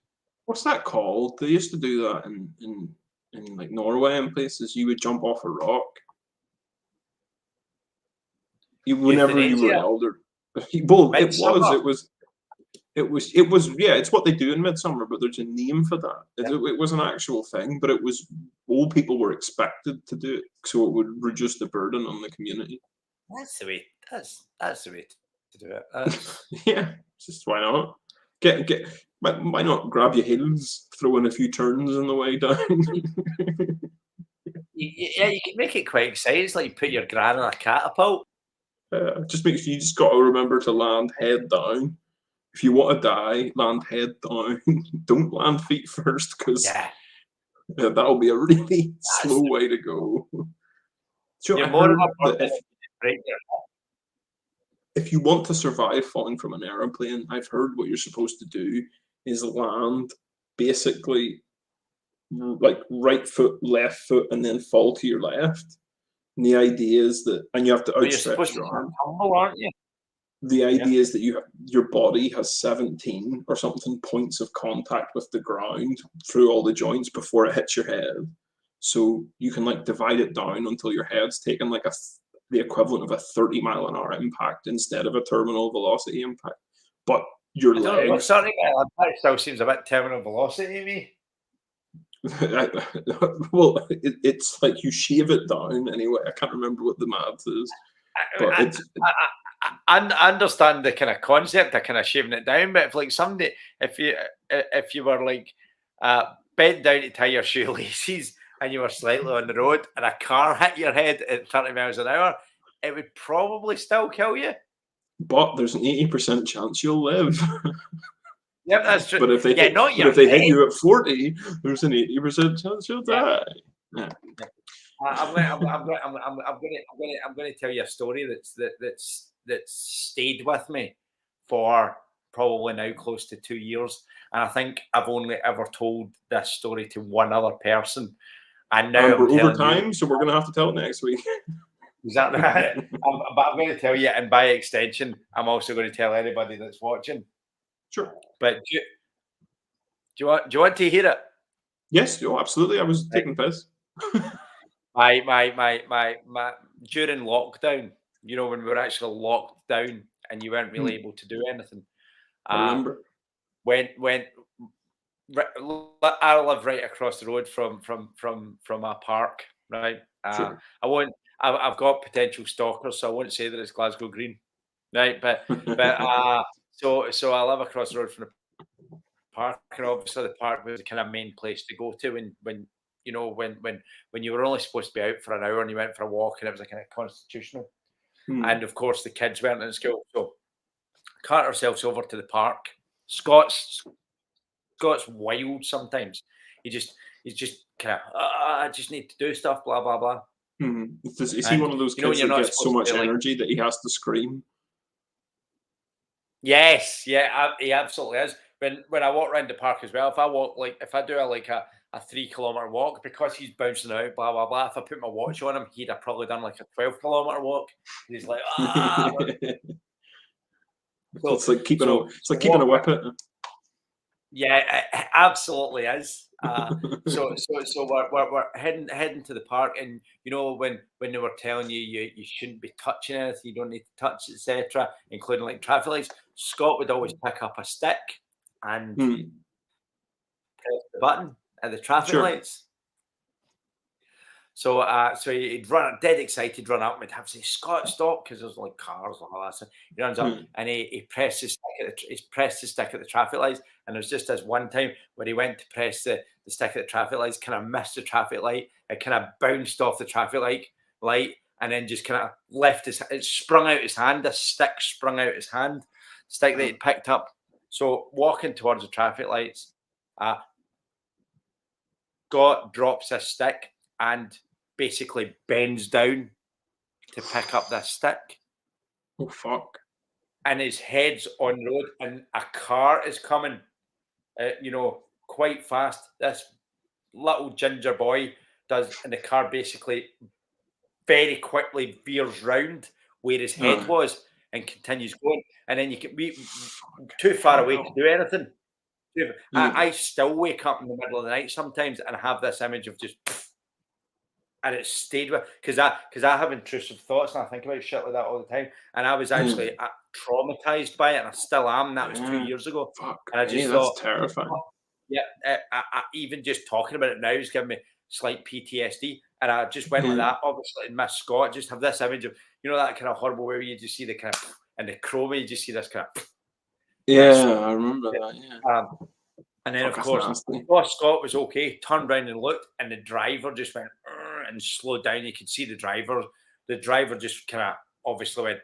What's that called? They used to do that in like Norway and places. You would jump off a rock. Whenever you were elder. Well, it was yeah, it's what they do in Midsummer, but there's a name for that. It was an actual thing, but it was old people were expected to do it, so it would reduce the burden on the community. That's the way. That's the way to do it. Yeah, just why not? Why not grab your heels, throw in a few turns on the way down? Yeah, you can make it quite exciting. It's like put your gran on a catapult. Just make sure you just got to remember to land head down. If you want to die, land head down. Don't land feet first, because that'll be a really slow way to go. So you're more of a person if you want to survive falling from an airplane, I've heard what you're supposed to do is land basically like right foot, left foot, and then fall to your left. And the idea is that, and you have to But you're outstretch supposed your to arm. tumble, aren't you? The Yeah. idea is that your body has 17 or something points of contact with the ground through all the joints before it hits your head. So you can like divide it down until your head's taken like the equivalent of a 30-mile-an-hour impact instead of a terminal velocity impact. But your I don't know, but legs, 30 mile impact still seems a bit terminal velocity to me. well, it's like you shave it down anyway. I can't remember what the math is, but I, I understand the kind of concept of kind of shaving it down, but if like somebody, if you were like bent down to tie your shoelaces and you were slightly on the road and a car hit your head at 30 miles an hour, it would probably still kill you. but there's an 80% chance you'll live. Yep, that's true. But if they Yeah, hit, not but your if they hit head. you at 40, there's an 80% chance you'll Yeah. die. Yeah. I'm going to tell you a story that's stayed with me for probably now close to 2 years, and I think I've only ever told this story to one other person, and now And I'm we're over telling you time, so we're going to have to tell it next week. exactly. But I'm going to tell you, and by extension, I'm also going to tell anybody that's watching. Sure. But do you want to hear it? Yes. Oh, absolutely. I was taking the piss. My during lockdown, you know, when we were actually locked down and you weren't really able to do anything. I remember. When I live right across the road from a park, right? Sure. I won't. I've got potential stalkers, so I won't say that it's Glasgow Green, right? But so I live across the road from the park, and obviously the park was the kind of main place to go to when you know when you were only supposed to be out for an hour and you went for a walk, and it was a kind of constitutional. And of course the kids weren't in school, so cart ourselves over to the park. Scott's wild sometimes. He's just kind of I just need to do stuff, blah blah blah. Is he And one of those you know when kids you're that not gets so supposed to much be like, energy that he has to scream? yes, yeah, he absolutely is. When I walk around the park as well, if I do a 3 kilometer walk, because he's bouncing out, blah blah blah. If I put my watch on him, he'd have probably done like a 12 kilometer walk. He's like, ah. It's like keeping a walk. whippet. Yeah, it absolutely is. So we're heading to the park, and you know when they were telling you shouldn't be touching anything, you don't need to touch, etc., including like traffic lights. Scott would always pick up a stick and press the button at the traffic Sure. lights. So he'd run, dead excited, run up, and we'd have to say, "Scott, stop," because there's like cars and all that. So he runs up and he pressed his stick at the traffic lights. And there's just this one time where he went to press the stick at the traffic lights, kind of missed the traffic light, it kind of bounced off the traffic light, and then just kind of it sprung out his hand. The stick sprung out his hand, stick that he'd picked up. So walking towards the traffic lights, Scott drops his stick and basically bends down to pick up this stick. Oh fuck! And his head's on the road, and a car is coming, quite fast. This little ginger boy does, and the car basically very quickly veers round where his head was and continues going. And then you can be too far away to do anything. I still wake up in the middle of the night sometimes and have this image of just, and it stayed with, because I have intrusive thoughts and I think about shit like that all the time. And I was actually traumatized by it, and I still am. And that was 2 years ago. Fuck, and I just that's thought, terrifying. yeah, I even just talking about it now is giving me slight PTSD. And I just went like that, obviously, and Miss Scott just have this image of, that kind of horrible way where you just see the kind of, and the chroma, you just see this kind of. Yeah, I remember that. Yeah. And then, of course, Scott was okay, turned around and looked, and the driver just went and slowed down. You could see the driver just kind of obviously went,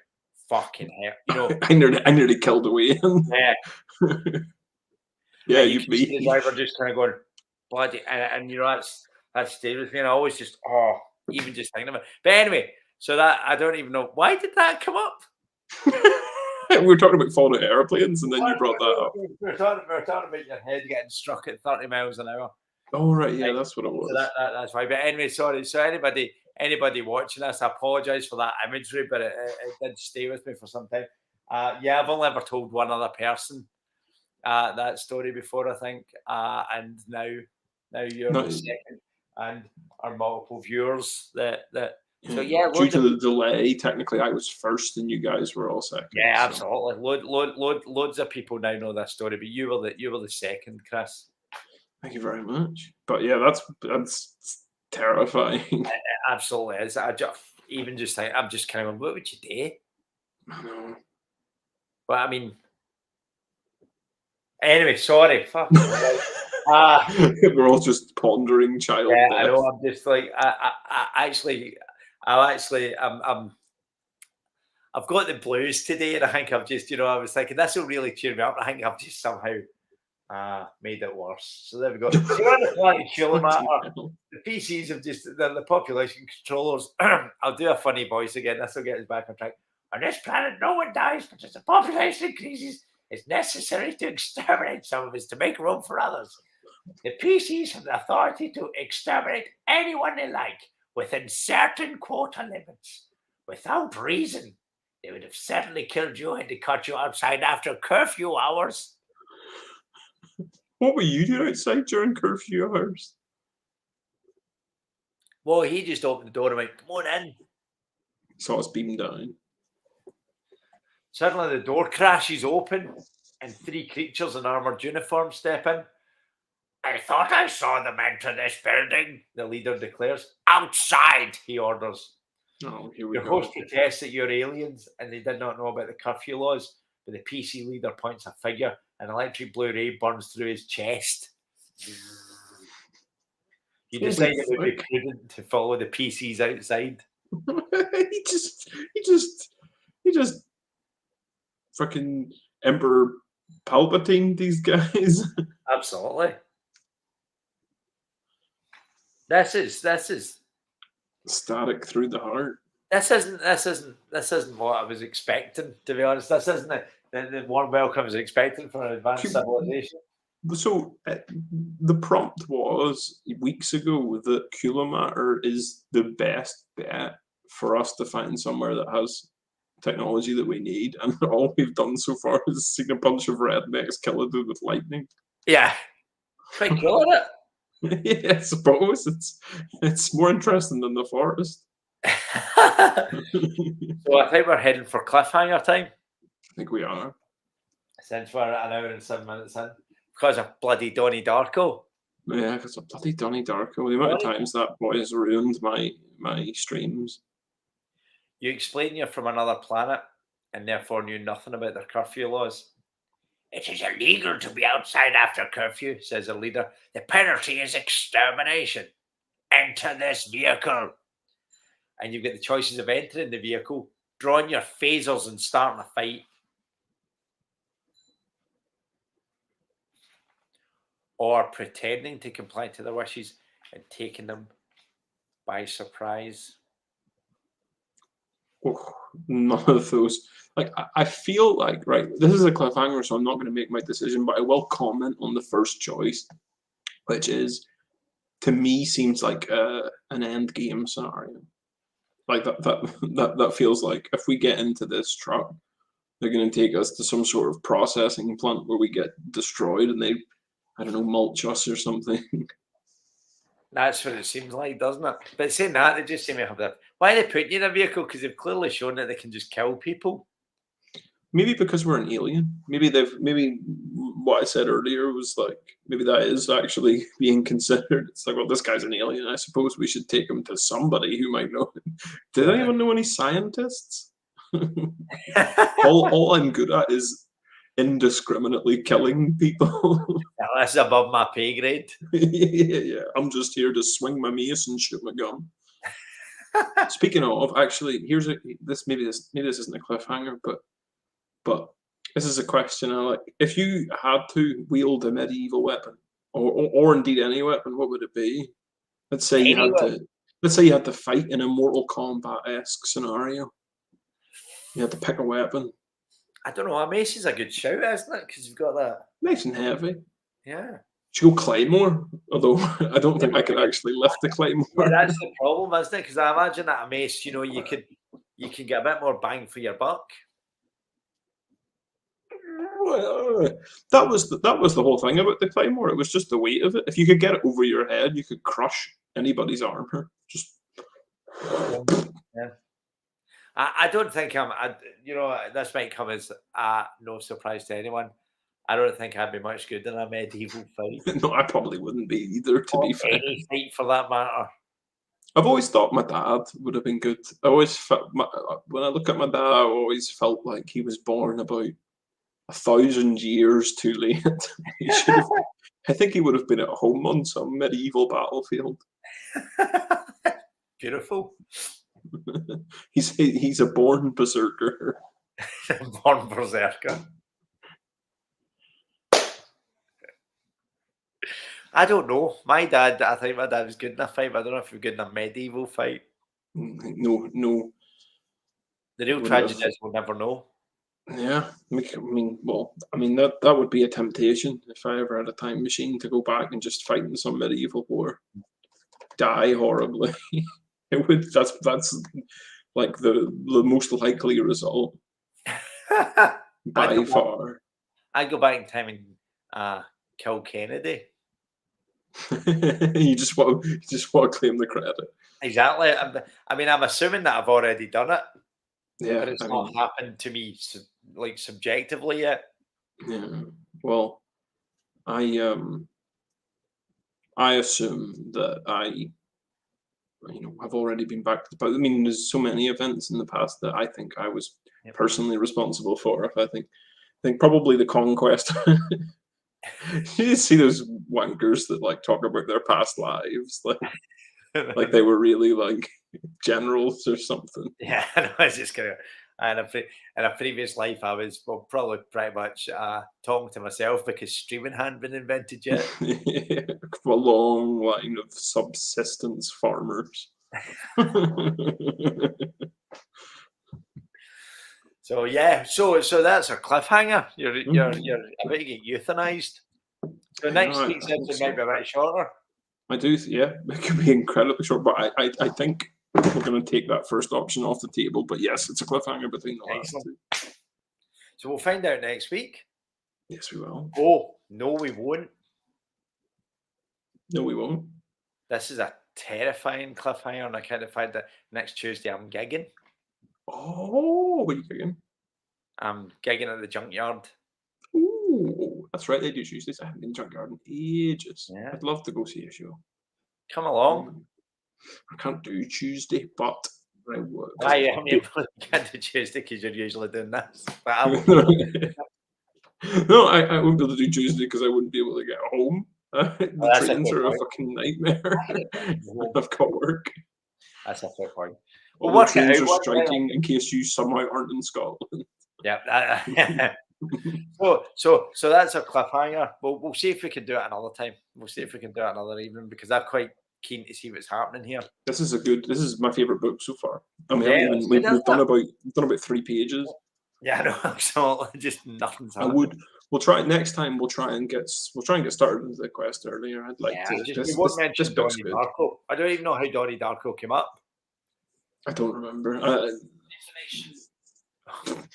fucking hell. I nearly killed away. Yeah. Yeah, you see the driver just kind of going, bloody, and that stayed with me. And I always just, even just thinking about it. But anyway, so that, I don't even know, why did that come up? We were talking about falling airplanes, and then you brought that up. We're talking about your head getting struck at 30 miles an hour. Oh right, yeah, Right. that's what it So was. that's why. But anyway, sorry. So anybody watching this, I apologise for that imagery, but it did stay with me for some time. Yeah, I've only ever told one other person that story before, I think, and now you're No, the second, and our multiple viewers that. So yeah. yeah, Due loads to of the delay, technically I was first and you guys were all second. yeah, So absolutely. Loads of people now know this story, but you were the second, Chris. thank you very much. But yeah, that's terrifying. It absolutely is. I just even just think I'm just kind of going, what would you do? I know. But I mean, anyway, sorry. Fucking hell, right. Ah, We're all just pondering child yeah, I death. know. I'm just like, I actually, I've got the blues today, and I think I've just, I was thinking this will really cheer me up. I think I've just somehow made it worse. So there we go. See, on the planet Fucking matter, hell. the PCs have just the population controllers. I'll do a funny voice again. This will get us back on track. On this planet, no one dies, but as the population increases, it's necessary to exterminate some of us to make room for others. The PCs have the authority to exterminate anyone they like within certain quota limits. Without reason, they would have certainly killed you had they caught you outside after curfew hours. What were you doing outside during curfew hours? Well, he just opened the door and went, come on in. Saw us beam down. Suddenly the door crashes open and three creatures in armoured uniforms step in. I thought I saw them enter this building, the leader declares. Outside, he orders. Oh, here we Your go. host protests that you're aliens and they did not know about the curfew laws, but the PC leader points a figure. An electric blue ray burns through his chest. You Holy decide it would be fuck. prudent to follow the PCs outside. he just he just fucking Emperor Palpatine these guys. Absolutely. This is Static through the heart. this isn't what I was expecting, to be honest. This isn't the warm welcome I was expecting for an advanced civilization. So the prompt was weeks ago that Kula matter is the best bet for us to find somewhere that has technology that we need, and all we've done so far is seen a bunch of rednecks kill a dude with lightning. Yeah. Quite cool, isn't it? Yeah, I suppose it's more interesting than the forest. So I think we're heading for cliffhanger time. I think we are. Since we're an hour and 7 minutes in. Because of bloody Donnie Darko. Yeah, because of bloody Donnie Darko. The amount of times that boy has ruined my streams. You explain you're from another planet and therefore knew nothing about their curfew laws. It is illegal to be outside after curfew, says the leader. The penalty is extermination. Enter this vehicle. And you get the choices of entering the vehicle, drawing your phasers and starting a fight, or pretending to comply to their wishes and taking them by surprise. Oh, none of those. Like I feel like right. This is a cliffhanger, so I'm not going to make my decision, but I will comment on the first choice, which is to me seems like an end game scenario. Like that feels like if we get into this truck, they're going to take us to some sort of processing plant where we get destroyed, and they, I don't know, mulch us or something. That's what it seems like, doesn't it? But saying that, they just seem to have that. Why are they putting you in a vehicle? Because they've clearly shown that they can just kill people. Maybe because we're an alien. Maybe what I said earlier was like maybe that is actually being considered. It's like, well, this guy's an alien. I suppose we should take him to somebody who might know him. Did anyone know any scientists? all I'm good at is indiscriminately killing people. That's above my pay grade. Yeah, I'm just here to swing my mace and shoot my gun. Speaking of, actually, here's this. Maybe this isn't a cliffhanger, but this is a question. I like. If you had to wield a medieval weapon, or indeed any weapon, what would it be? Let's say you had to fight in a Mortal Kombat-esque scenario. You had to pick a weapon. I don't know. A mace is a good shout, isn't it? Because you've got that. Nice and heavy. Yeah. Should go Claymore, although I don't think I could actually lift the Claymore. Yeah, that's the problem, isn't it? Because I imagine that a mace, you can get a bit more bang for your buck. That was the whole thing about the Claymore. It was just the weight of it. If you could get it over your head, you could crush anybody's armor. Just yeah. I don't think this might come as no surprise to anyone. I don't think I'd be much good in a medieval fight. No, I probably wouldn't be either, to be fair. Any fight for that matter. I've always thought my dad would have been good. I always felt, when I look at my dad, I always felt like he was born about 1,000 years too late. He should have, I think he would have been at home on some medieval battlefield. Beautiful. He's a born berserker. Born berserker. I don't know. I think my dad was good in a fight, but I don't know if he was good in a medieval fight. No. The real tragedy is we'll never know. Yeah, that would be a temptation if I ever had a time machine to go back and just fight in some medieval war, die horribly. It would. That's like the most likely result by far. I'd go back in time and kill Kennedy. You just want to claim the credit. Exactly. I'm assuming that I've already done it. Yeah, but it's not happened to me like subjectively yet. Yeah. Well, I assume that I've already been back to the past. I mean, there's so many events in the past that I think I was personally responsible for. I think probably the conquest. You see those wankers that like talk about their past lives, like they were really like generals or something. Yeah, I was just gonna. In a previous life, I was probably pretty much talking to myself because streaming hadn't been invented yet. Yeah, a long line of subsistence farmers. So yeah, so that's a cliffhanger. You're about to get euthanized. So next week's episode might be a bit shorter. I do, yeah. It could be incredibly short, but I think we're going to take that first option off the table. But yes, it's a cliffhanger between the last two. So we'll find out next week. Yes, we will. Oh no, we won't. No, we won't. This is a terrifying cliffhanger, and I kind of find that next Tuesday I'm gigging. Oh, what are you gigging? I'm gigging at the junkyard. Ooh, that's right. They do Tuesdays. I haven't been junkyard in ages. Yeah. I'd love to go see a show. Come along. I can't do Tuesday, but I would. I can't do Tuesday because you're usually doing this. But I will. No, I wouldn't be able to do Tuesday because I wouldn't be able to get home. The trains are a fucking nightmare. I've got work. That's a fair point. Well, the trains are striking in case you somehow aren't in Scotland. Yeah. So that's a cliffhanger. We'll see if we can do it another time. We'll see if we can do it another evening because I'm quite keen to see what's happening here. This is my favorite book so far. I mean, we've done about 3 pages. Yeah, no, absolutely. Just nothing's happening. We'll try it next time. We'll try and get started with the quest earlier. I'd like to. We won't mention Donnie Darko. I don't even know how Donnie Darko came up. I don't remember.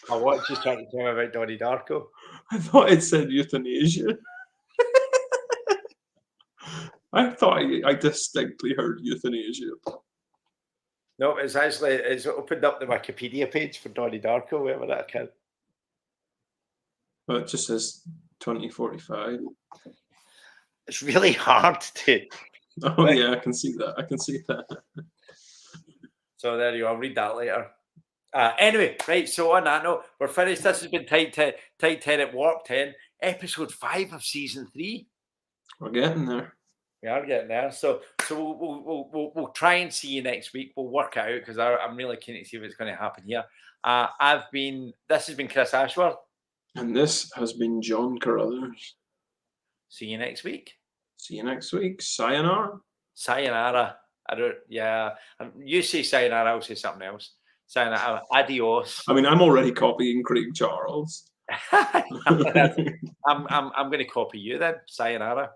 What just trying to tell me about Donnie Darko? I thought it said euthanasia. I thought I distinctly heard euthanasia. No, it's opened up the Wikipedia page for Donnie Darko, whatever that can. Well, it just says 2045. It's really hard to. Oh yeah, I can see that. So there you go. I'll read that later. Anyway, right. So on that note, we're finished. This has been Tight 10 at Warp 10, episode 5 of season 3. We're getting there. We are getting there. So we'll try and see you next week. We'll work it out because I'm really keen to see what's going to happen here. This has been Chris Ashworth. And this has been John Carruthers. See you next week. See you next week. Sayonara. Sayonara. You say sayonara, I'll say something else. Sayonara. Adios. I mean, I'm already copying Craig Charles. I'm going to copy you then. Sayonara.